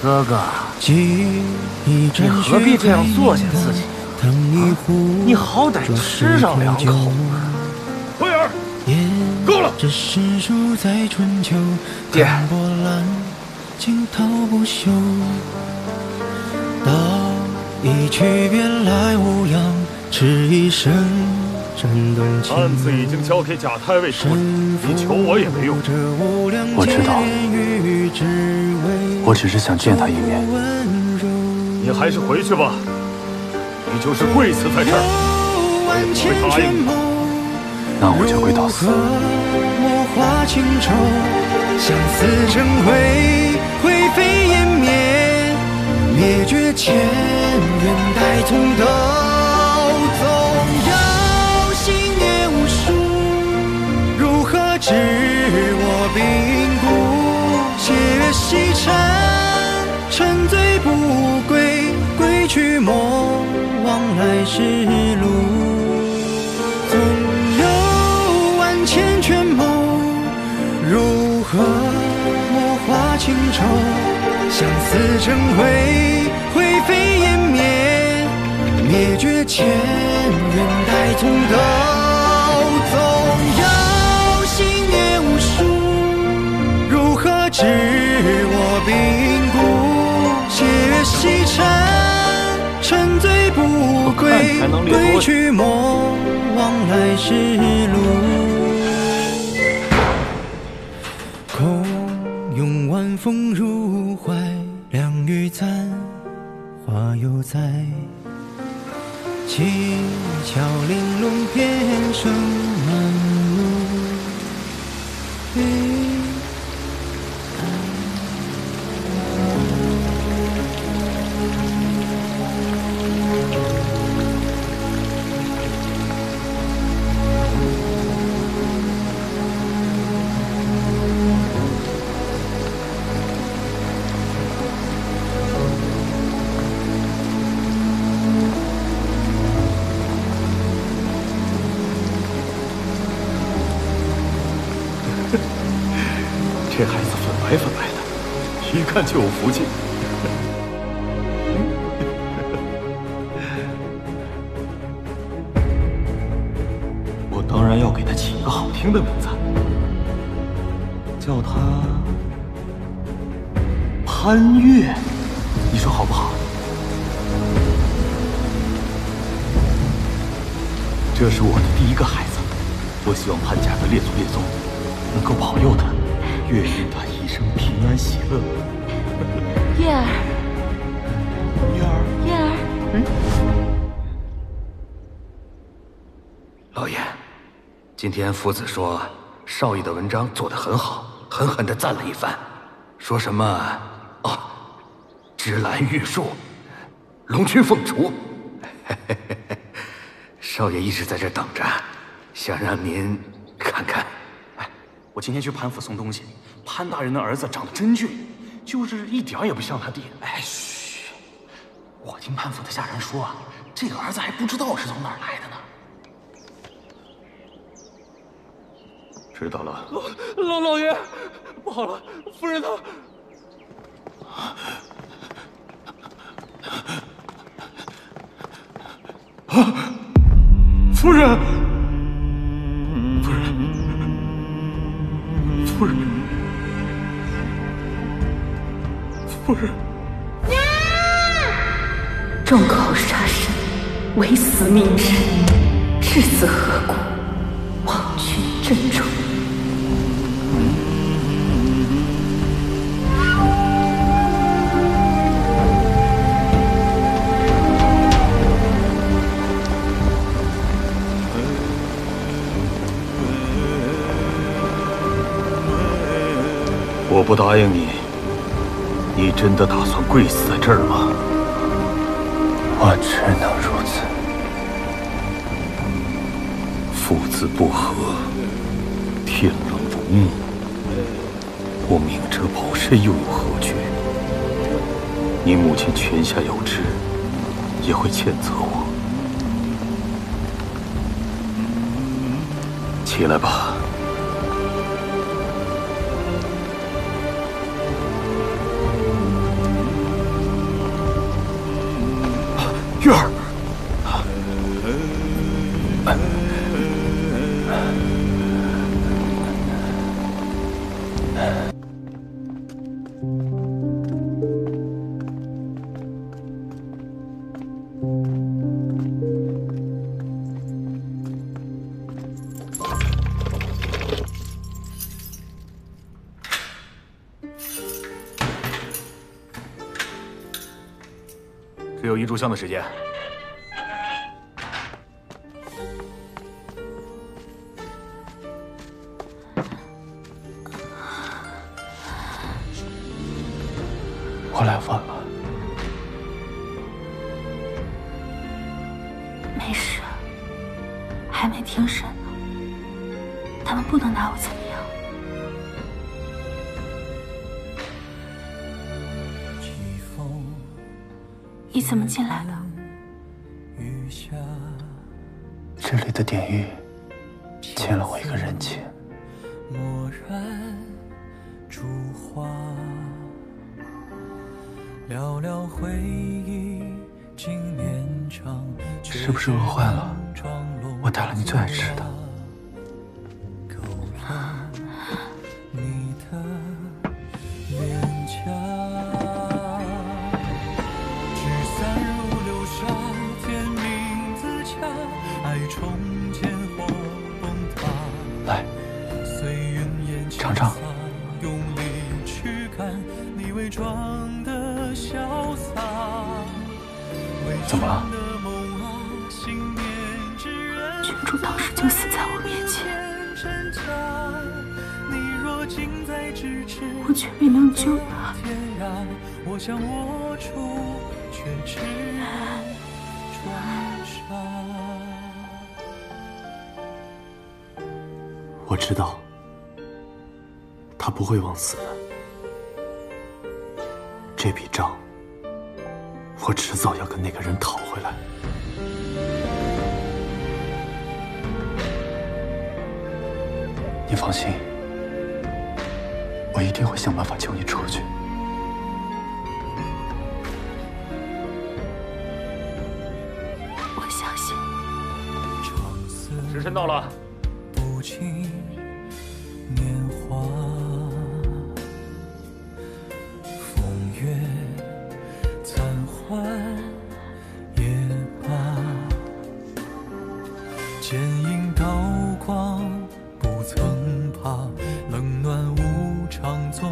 哥哥，你何必这样作践自己？你好歹吃上2口。慧儿，够了！爹，案子已经交给贾太尉处理，你求我也没用。我知道，我只是想见他一面。你还是回去吧，你就是跪死在这儿，我也不会答应你。那我就跪到死。相思成灰，灰飞烟灭，灭绝前缘待从头。总有心念无数，如何知我病故？斜月西沉，沉醉不归，归去莫忘来时路。总有万千权谋，如何墨画情愁？相思成灰，灰飞烟灭，灭绝前缘待从头。总有心念无数，如何知我病故？斜月西沉，沉醉不归，归去莫忘来时路。空拥晚风入怀，凉雨残，花犹在。七巧玲珑遍生满路。这孩子粉白粉白的，一看就有福气。我当然要给他起一个好听的名字，叫他潘越，你说好不好？这是我的第一个孩子，我希望潘家的列祖列宗能够保佑他。愿愿他一生平安喜乐。叶儿，叶儿，叶儿，老爷，今天夫子说少爷的文章做得很好，狠狠地赞了一番，说什么芝兰玉树，龙群凤雏。少爷一直在这等着，想让您看看。我今天去潘府送东西，潘大人的儿子长得真俊，就是一点也不像他爹。哎，嘘！我听潘府的下人说啊，这个儿子还不知道是从哪儿来的呢。知道了。老爷，不好了，夫人她……夫人，夫人，夫人！众口杀身，唯死命之，至死何故？望君珍重。不答应你，你真的打算跪死在这儿吗？我只能如此。父子不和，天冷如沐，我明哲保身又有何惧？你母亲泉下有知，也会谴责我。起来吧。月儿，只有一炷香的时间。我来晚了。没事，还没庭审呢，他们不能拿我怎么样。你怎么进来的？这里的典狱欠了我一个人情。是不是饿坏了？我带了你最爱吃的。来，尝尝。怎么了？郡主当时就死在我面前，我却没能救她。我知道，他不会枉死的。这笔账，我迟早要跟那个人讨回来。你放心，我一定会想办法救你出去。我相信。时辰到了。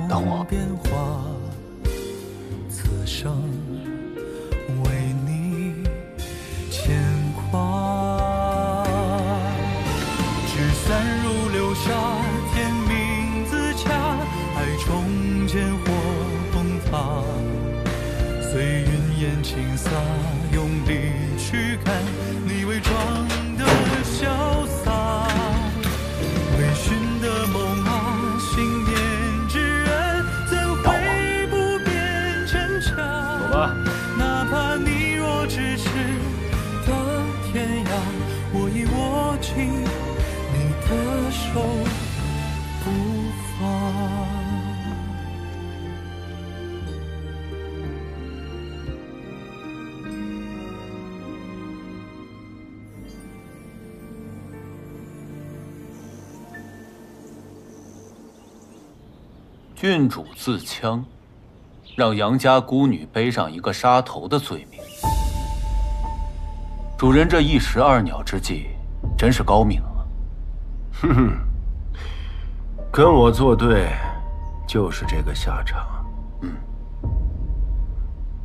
等我。郡主自戕，让杨家孤女背上一个杀头的罪名。主人这一石二鸟之计，真是高明啊！哼哼，跟我作对，就是这个下场。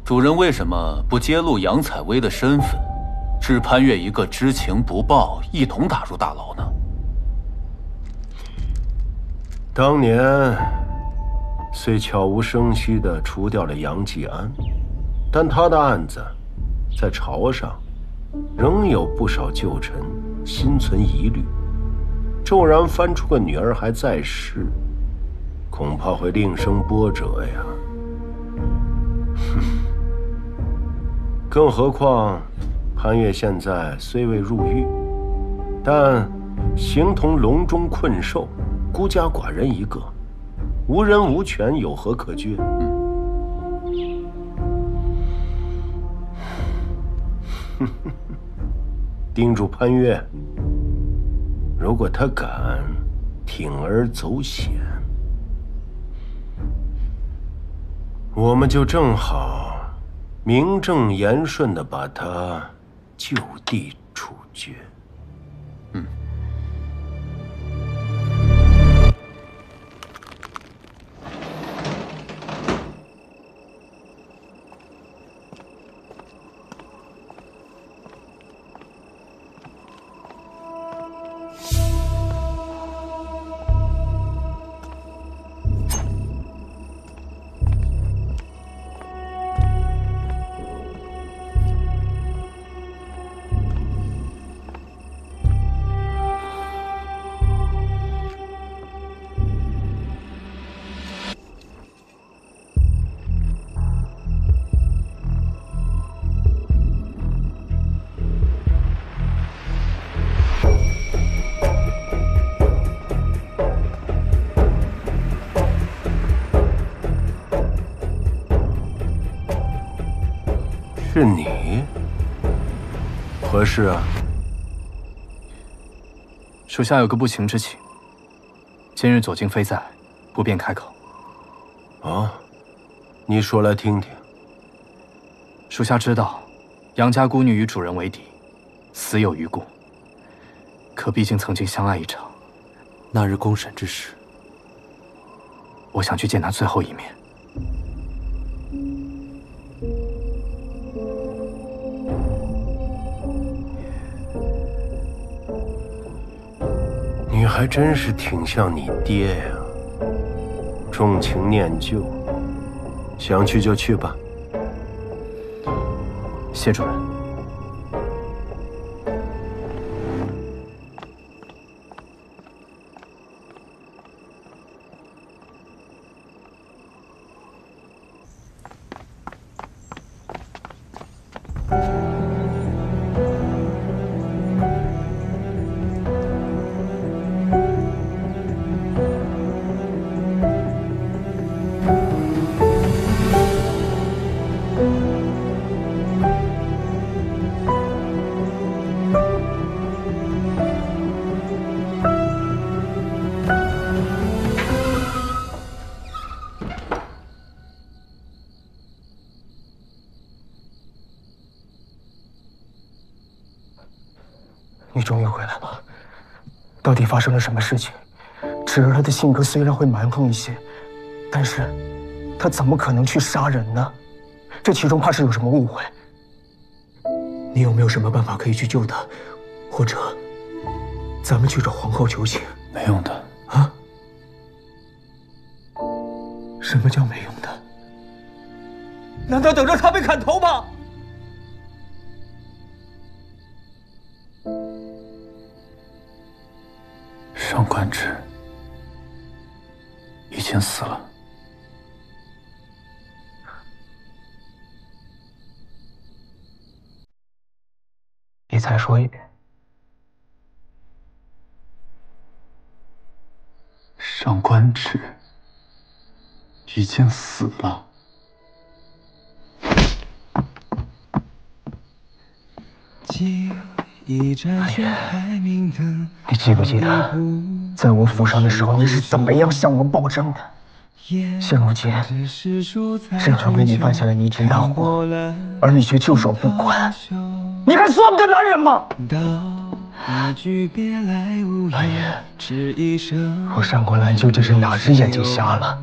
主人为什么不揭露杨采薇的身份，只潘越一个知情不报，一同打入大牢呢？当年虽悄无声息地除掉了杨继安，但他的案子在朝上仍有不少旧臣心存疑虑。骤然翻出个女儿还在世，恐怕会另生波折呀。更何况，潘越现在虽未入狱，但形同笼中困兽，孤家寡人一个，无人无权，有何可惧？盯住潘越，如果他敢铤而走险，我们就正好名正言顺地把他就地处决。是你？何事啊？属下有个不情之请。今日左京非在，不便开口。哦，你说来听听。属下知道，杨家孤女与主人为敌，死有余辜。可毕竟曾经相爱一场。那日公审之时，我想去见她最后一面。你还真是挺像你爹呀，重情念旧，想去就去吧。谢主任。你终于回来了，到底发生了什么事情？芷儿她的性格虽然会蛮横一些，但是她怎么可能去杀人呢？这其中怕是有什么误会。你有没有什么办法可以去救她？或者，咱们去找皇后求情？没用的。啊？什么叫没用的？难道等着她被砍头吗？上官芷已经死了。你再说一遍。上官芷已经死了。阿言，你记不记得，在我府上的时候，你是怎么样向我保证的？现如今，沈川为你犯下了弥天大祸，而你却袖手不管，你还算个男人吗？阿言，我上官兰究竟是哪只眼睛瞎了，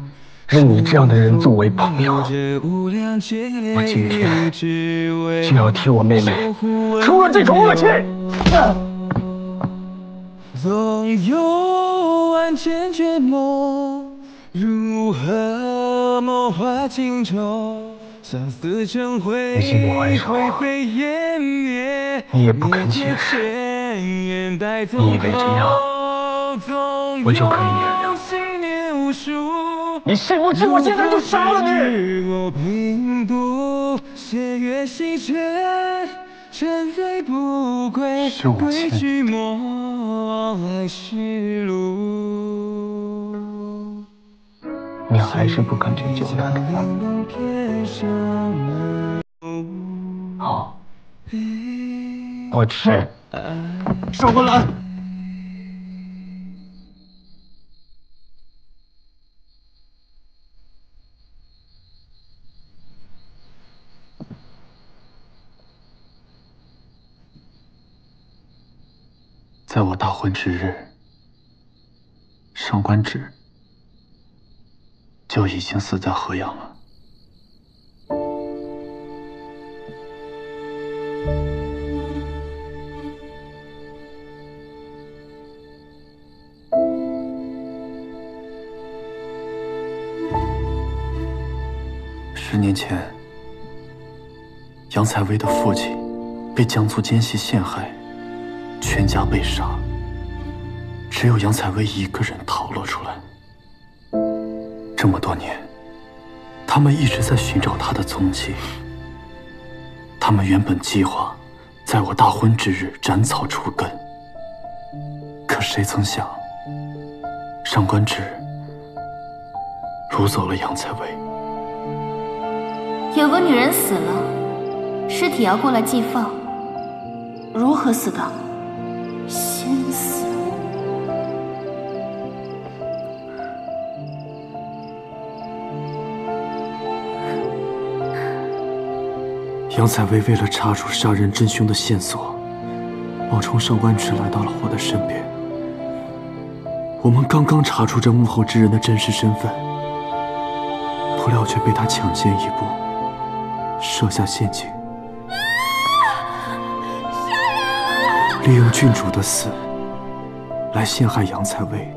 认你这样的人作为朋友？我今天就要替我妹妹除了这种恶气！总有万千绝梦，如何落寞化情愁，相思成灰，灰飞烟灭。你也不肯解释，你以为这样我就可以原谅你？信不信我现在就杀了你？是我欠你。你还是不肯去交代给他。好，我吃。收过来。在我大婚之日，上官芷就已经死在河阳了。10年前，杨采薇的父亲被江族奸细陷害，全家被杀，只有杨采薇一个人逃了出来。这么多年，他们一直在寻找他的踪迹。他们原本计划在我大婚之日斩草除根，可谁曾想，上官芷掳走了杨采薇。有个女人死了，尸体要过来祭放，如何死的？先死。杨采薇为了查出杀人真凶的线索，冒充上官芷来到了我的身边。我们刚刚查出这幕后之人的真实身份，不料却被他抢先一步，设下陷阱，利用郡主的死来陷害杨采薇，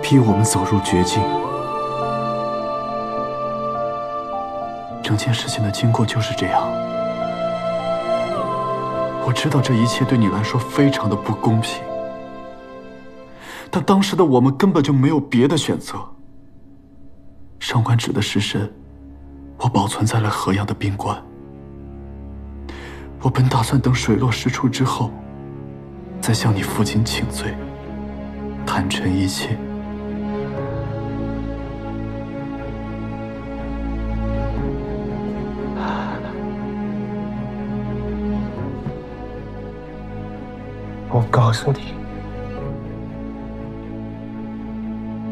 逼我们走入绝境。整件事情的经过就是这样。我知道这一切对你来说非常的不公平，但当时的我们根本就没有别的选择。上官芷的尸身，我保存在了河阳的宾馆。我本打算等水落石出之后，再向你父亲请罪，坦陈一切。我告诉你，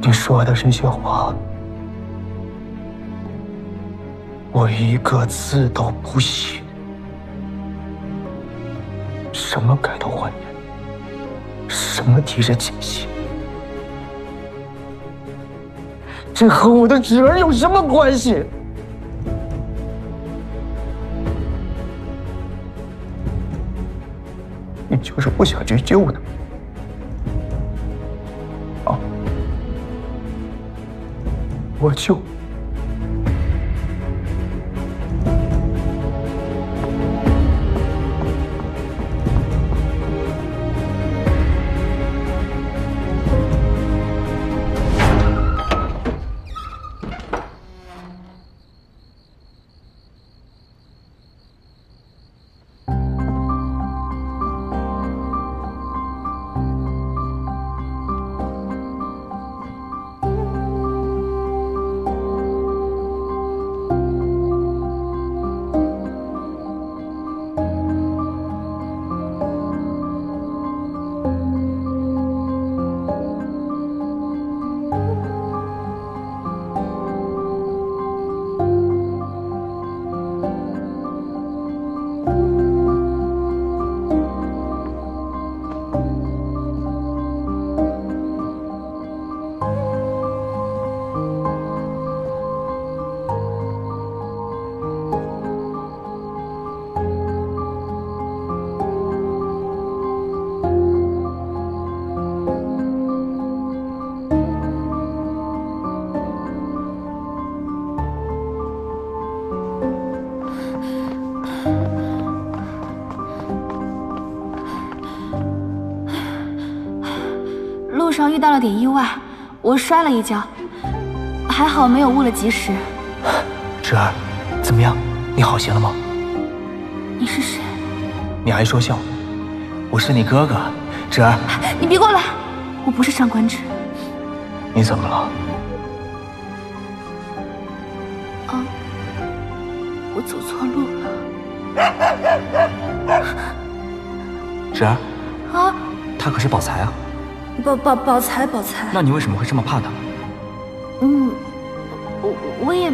你说的这些话，我一个字都不信。什么改头换面，什么提着奸细，这和我的女儿有什么关系？你就是不想去救他。好，我救。遇到了点意外，我摔了一跤，还好没有误了及时。芷儿，怎么样？你好些了吗？你是谁？你还说笑？我是你哥哥，芷儿。你别过来！我不是上官芷。你怎么了？啊，我走错路了。芷儿。啊，他可是宝才啊！宝才。那你为什么会这么怕他？我也。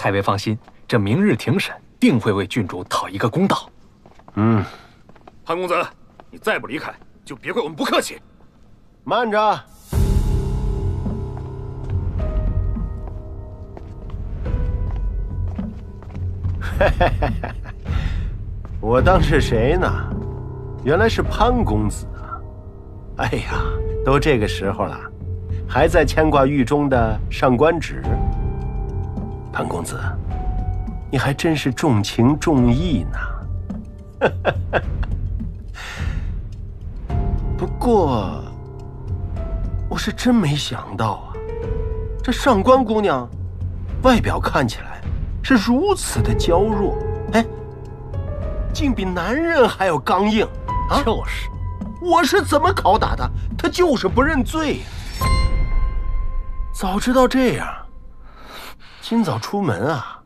太尉放心，这明日庭审定会为郡主讨一个公道。潘公子，你再不离开，就别怪我们不客气。慢着！我当是谁呢？原来是潘公子啊！哎呀，都这个时候了，还在牵挂狱中的上官芷。潘公子，你还真是重情重义呢。不过，我是真没想到啊，这上官姑娘，外表看起来是如此的娇弱，哎，竟比男人还要刚硬啊！就是，我是怎么拷打她，她就是不认罪呀。早知道这样，今早出门啊，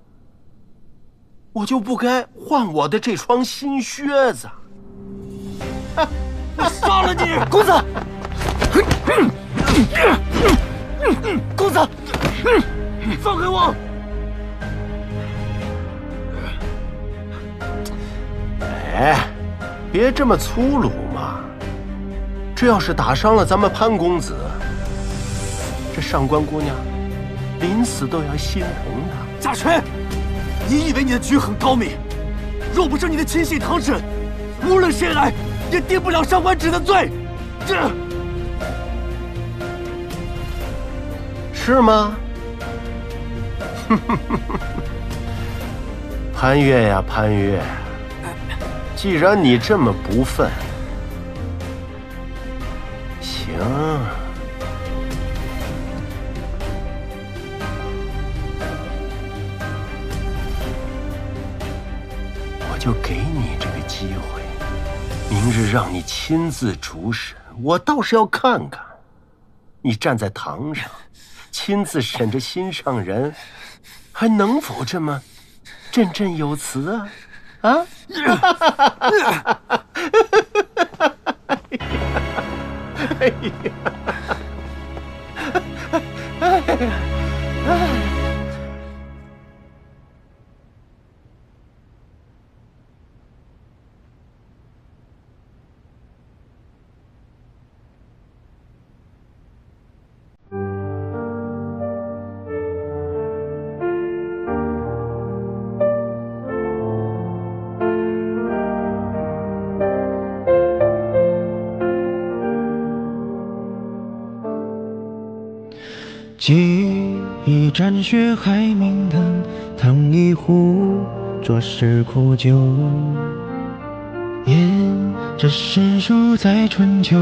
我就不该换我的这双新靴子。我杀了你，公子！公子，放开我！哎，别这么粗鲁嘛！这要是打伤了咱们潘公子，这上官姑娘临死都要心疼的。贾全，你以为你的局很高明？若不是你的亲信堂审，无论谁来也定不了上官芷的罪。这是吗？潘越呀，潘越，既然你这么不忿，行，我就给你这个机会，明日让你亲自主审，我倒是要看看，你站在堂上，亲自审着心上人，还能否这么振振有词啊？啊！哎呀！沏一盏血海明灯，烫一壶浊世苦酒，沿着诗书在春秋，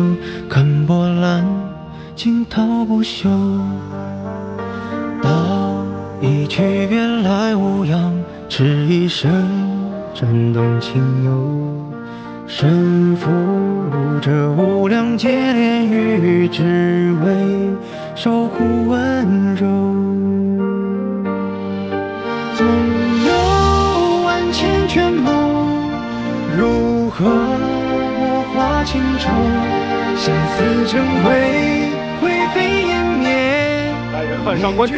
看波澜惊涛不休。道一曲别来无恙，痴一生战动情友。身负这无量劫炼狱，只为守护温柔。纵有万千权谋，如何我化情愁？相思成灰，灰飞烟灭，带人犯上官职。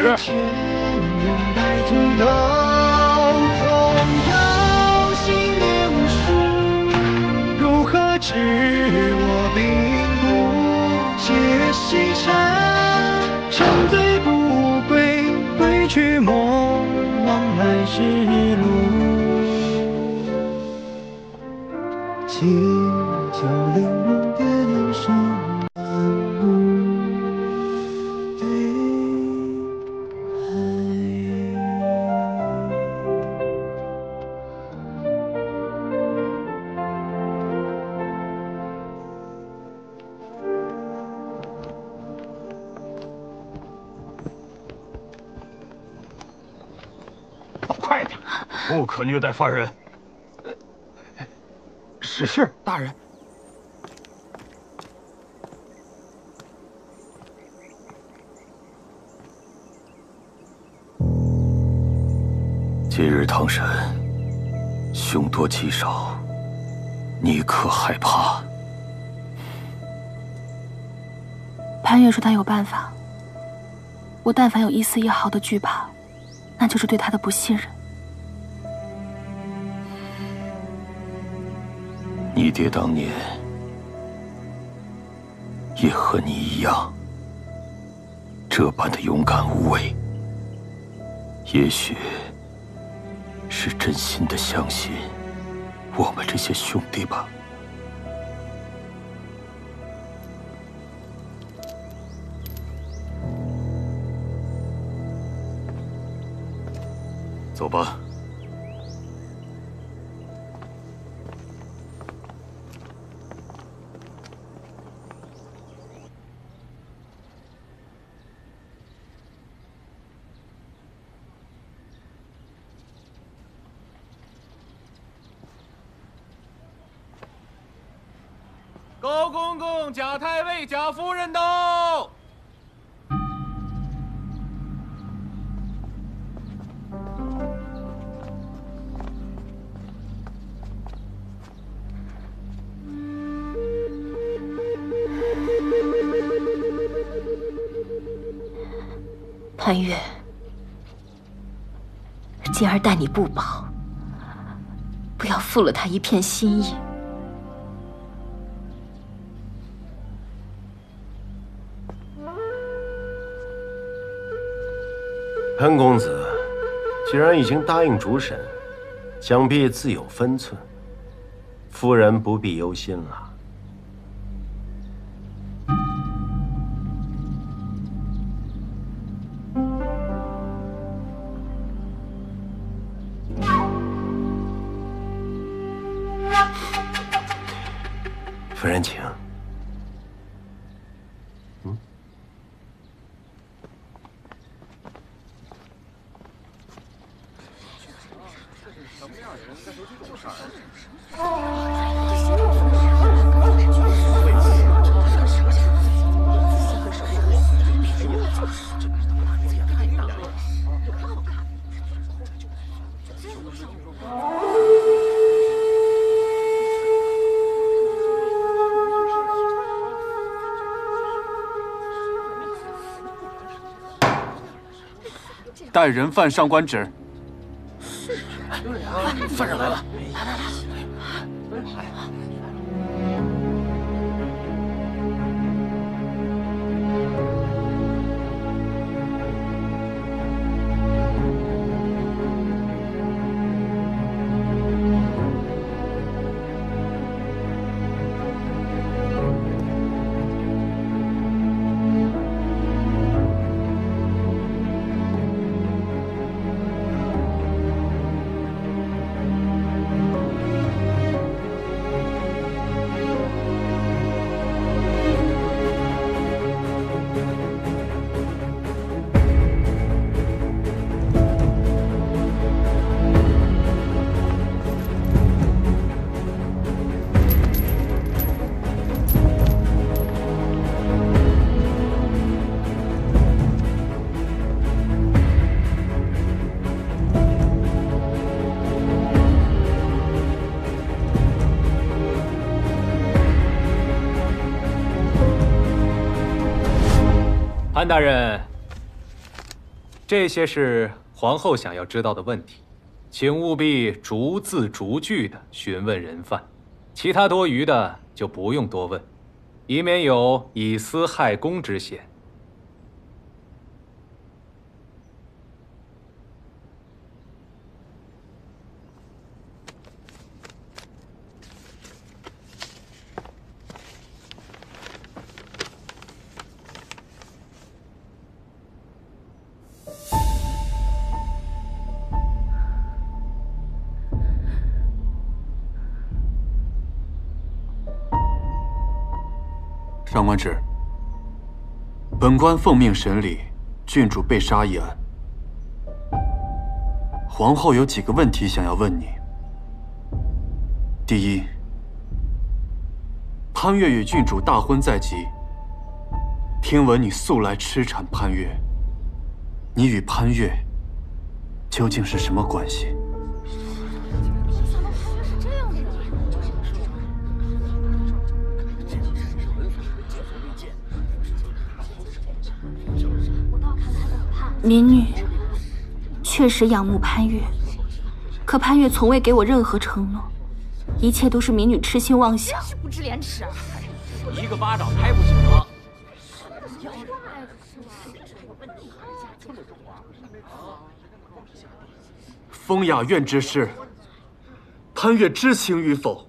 如何知我并不解西山，沉醉不归，归去莫忘来时路。祈求玲珑变人生。 快点，不可虐待犯人。是，大人。今日堂审，凶多吉少，你可害怕？潘越说他有办法，我但凡有一丝一毫的惧怕，那就是对他的不信任。 你爹当年也和你一样，这般的勇敢无畏，也许是真心的相信我们这些兄弟吧。走吧。 高公公、贾太尉、贾夫人到。潘越，今儿待你不薄，不要负了他一片心意。 潘公子，既然已经答应主审，想必自有分寸。夫人不必忧心了。夫人，请。 带人犯上官职。犯人来了！潘大人，这些是皇后想要知道的问题，请务必逐字逐句的询问人犯，其他多余的就不用多问，以免有以私害公之嫌。上官芷，本官奉命审理郡主被杀一案。皇后有几个问题想要问你。第一，潘越与郡主大婚在即，听闻你素来痴缠潘越，你与潘越究竟是什么关系？民女确实仰慕潘越，可潘越从未给我任何承诺，一切都是民女痴心妄想。不知廉耻！一个巴掌拍不响了。风雅院之事，潘越知情与否？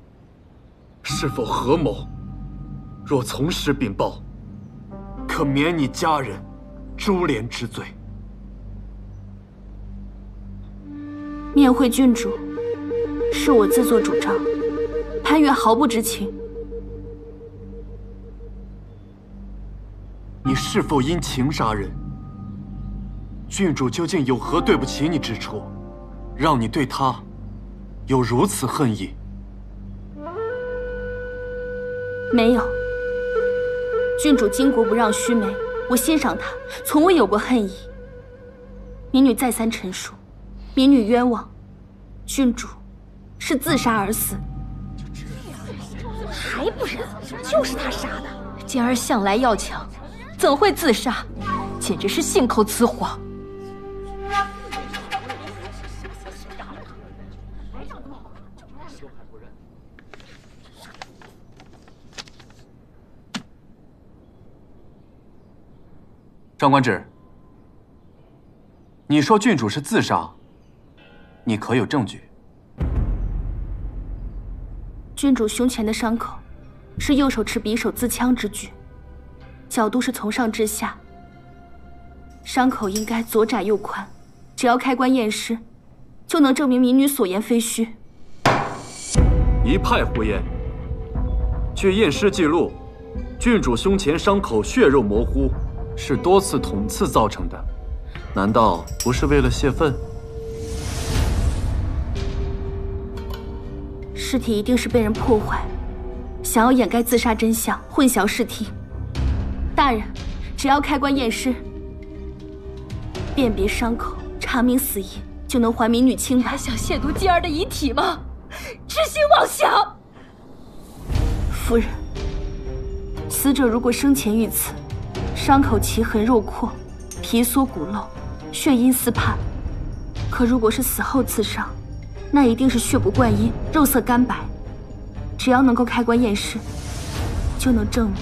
是否合谋？若从实禀报，可免你家人株连之罪。面会郡主，是我自作主张，潘越毫不知情。你是否因情杀人？郡主究竟有何对不起你之处，让你对她有如此恨意？没有，郡主巾帼不让须眉，我欣赏她，从未有过恨意。民女再三陈述，民女冤枉，郡主是自杀而死。还不认，就是他杀的。剑儿向来要强，怎会自杀？简直是信口雌黄。上官芷，你说郡主是自杀，你可有证据？郡主胸前的伤口是右手持匕首自枪之举，角度是从上至下，伤口应该左窄右宽，只要开棺验尸，就能证明民女所言非虚。一派胡言！据验尸记录，郡主胸前伤口血肉模糊，是多次捅刺造成的，难道不是为了泄愤？尸体一定是被人破坏，想要掩盖自杀真相，混淆视听。大人，只要开棺验尸，辨别伤口，查明死因，就能还民女清白。还想亵渎姬儿的遗体吗？痴心妄想！夫人，死者如果生前遇刺，伤口其痕肉阔，皮缩骨漏，血阴四判；可如果是死后刺伤，那一定是血不灌阴，肉色干白。只要能够开棺验尸，就能证明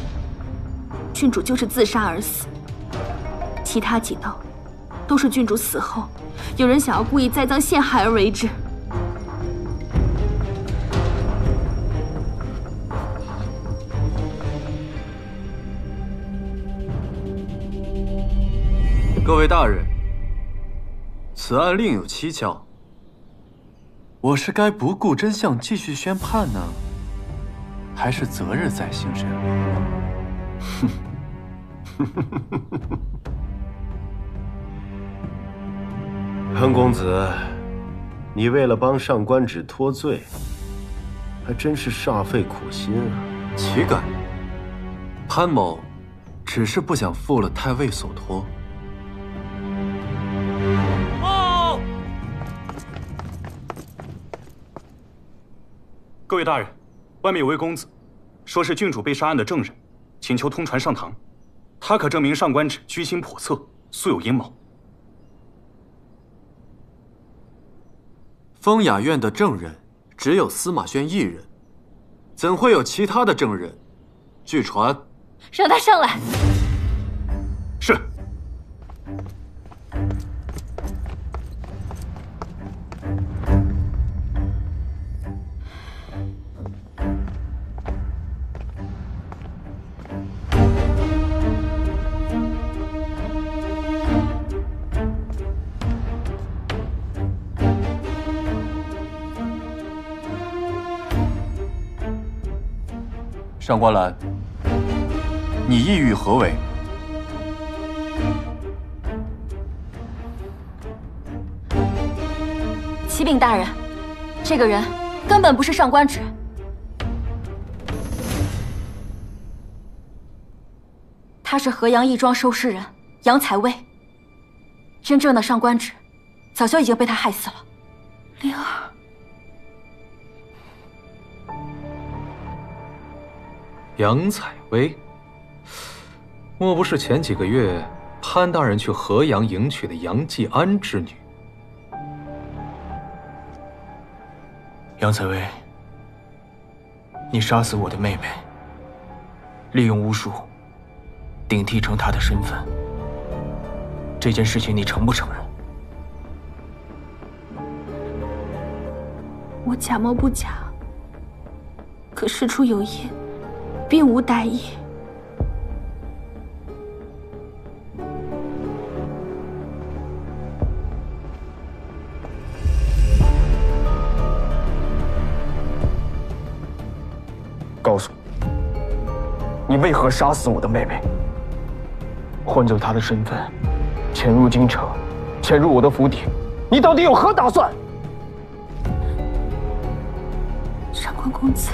郡主就是自杀而死。其他几刀，都是郡主死后有人想要故意栽赃陷害而为之。各位大人，此案另有蹊跷。我是该不顾真相继续宣判呢，还是择日再行审理？潘公子，你为了帮上官芷脱罪，还真是煞费苦心啊！岂敢？潘某只是不想负了太尉所托。各位大人，外面有位公子，说是郡主被杀案的证人，请求通传上堂。他可证明上官芷居心叵测，素有阴谋。风雅院的证人只有司马轩一人，怎会有其他的证人？据传，让他上来。是。上官兰，你意欲何为？启禀大人，这个人根本不是上官芷，他是河阳义庄收尸人杨采薇。真正的上官芷早就已经被他害死了。灵儿。杨采薇，莫不是前几个月潘大人去河阳迎娶的杨继安之女？杨采薇，你杀死我的妹妹，利用巫术顶替成她的身份，这件事情你承不承认？我假冒不假，可事出有因，并无歹意。告诉我，你为何杀死我的妹妹？换走她的身份，潜入京城，潜入我的府邸，你到底有何打算？上官公子，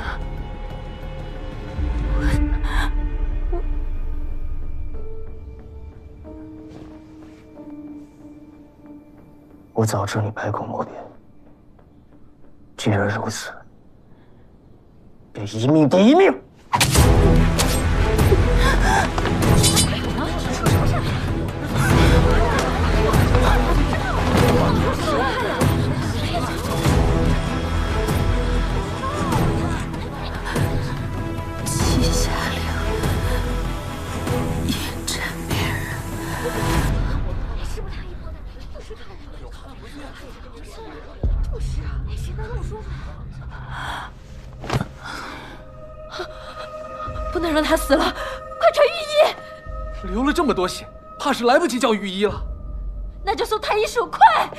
我早知你百口莫辩，既然如此，便一命抵一命。七下令，严斩别人。不能让他死了，快传御医！流了这么多血，怕是来不及叫御医了。那就送太医署，快！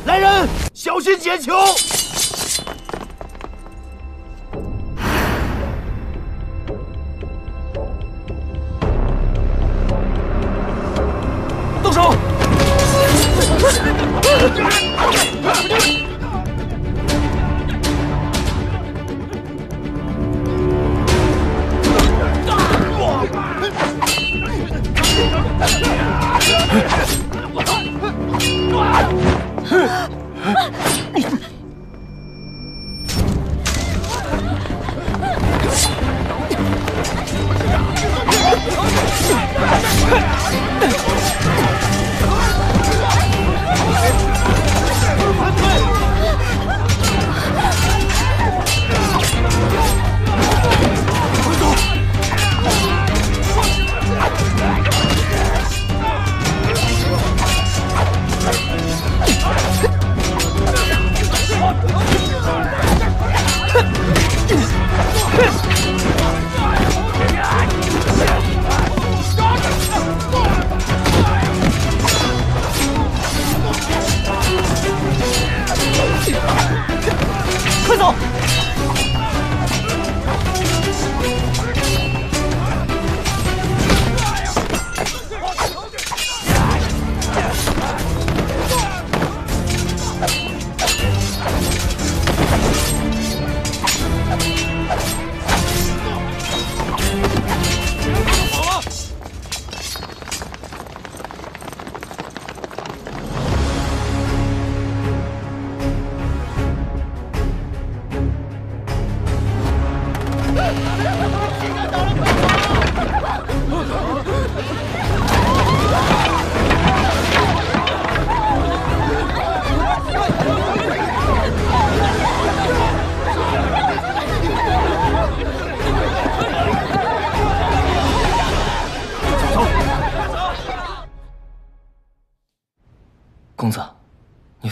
来人，小心解球！动手！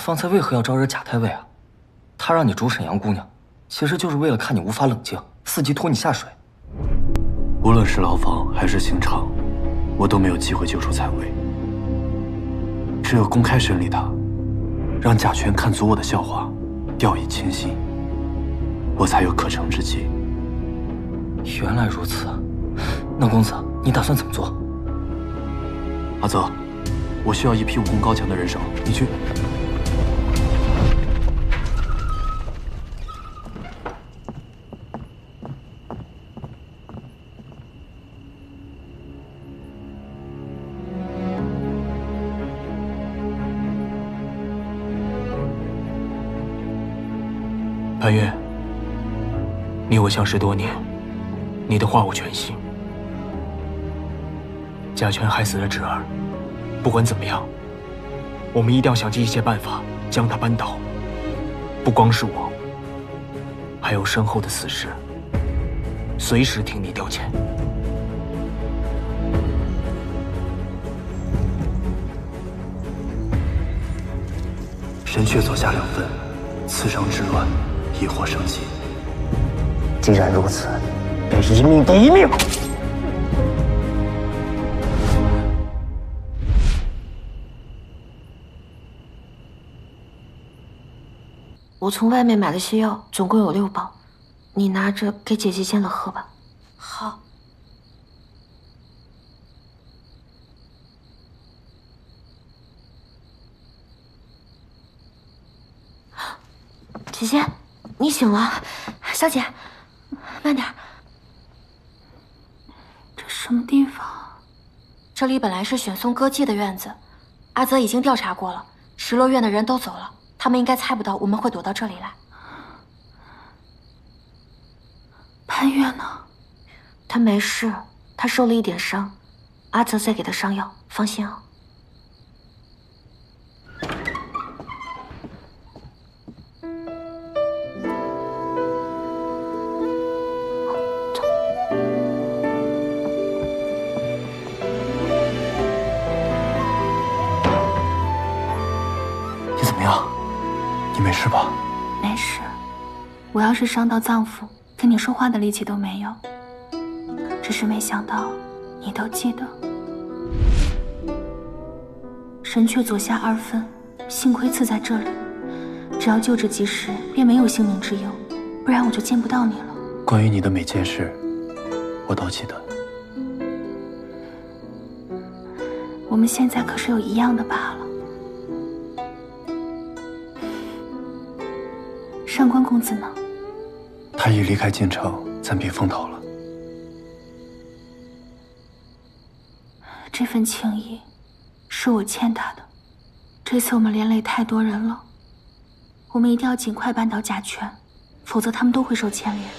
方才为何要招惹贾太尉啊？他让你逐沈阳姑娘，其实就是为了看你无法冷静，伺机拖你下水。无论是牢房还是刑场，我都没有机会救出蔡薇。只有公开审理他，让贾全看足我的笑话，掉以轻心，我才有可乘之机。原来如此，那公子，你打算怎么做？阿泽，我需要一批武功高强的人手，你去。潘越，你我相识多年，你的话我全信。贾全害死了侄儿，不管怎么样，我们一定要想尽一切办法将他扳倒。不光是我，还有身后的死士，随时听你调遣。神阙左下2分，刺伤之乱，亦或生机。既然如此，便是一命抵一命。我从外面买了些药，总共有6包，你拿着给姐姐煎了喝吧。好。姐姐，你醒了。小姐，慢点。这什么地方？这里本来是选送歌妓的院子，阿泽已经调查过了，石落院的人都走了，他们应该猜不到我们会躲到这里来。潘越呢？他没事，他受了一点伤，阿泽在给他上药，放心啊。你没事吧？没事，我要是伤到脏腑，跟你说话的力气都没有。只是没想到你都记得。神阙左下2分，幸亏刺在这里，只要救治及时，便没有性命之忧，不然我就见不到你了。关于你的每件事，我都记得。我们现在可是有一样的疤了。上官公子呢？他已离开京城，暂避风头了。这份情谊是我欠他的。这次我们连累太多人了，我们一定要尽快扳倒贾全，否则他们都会受牵连。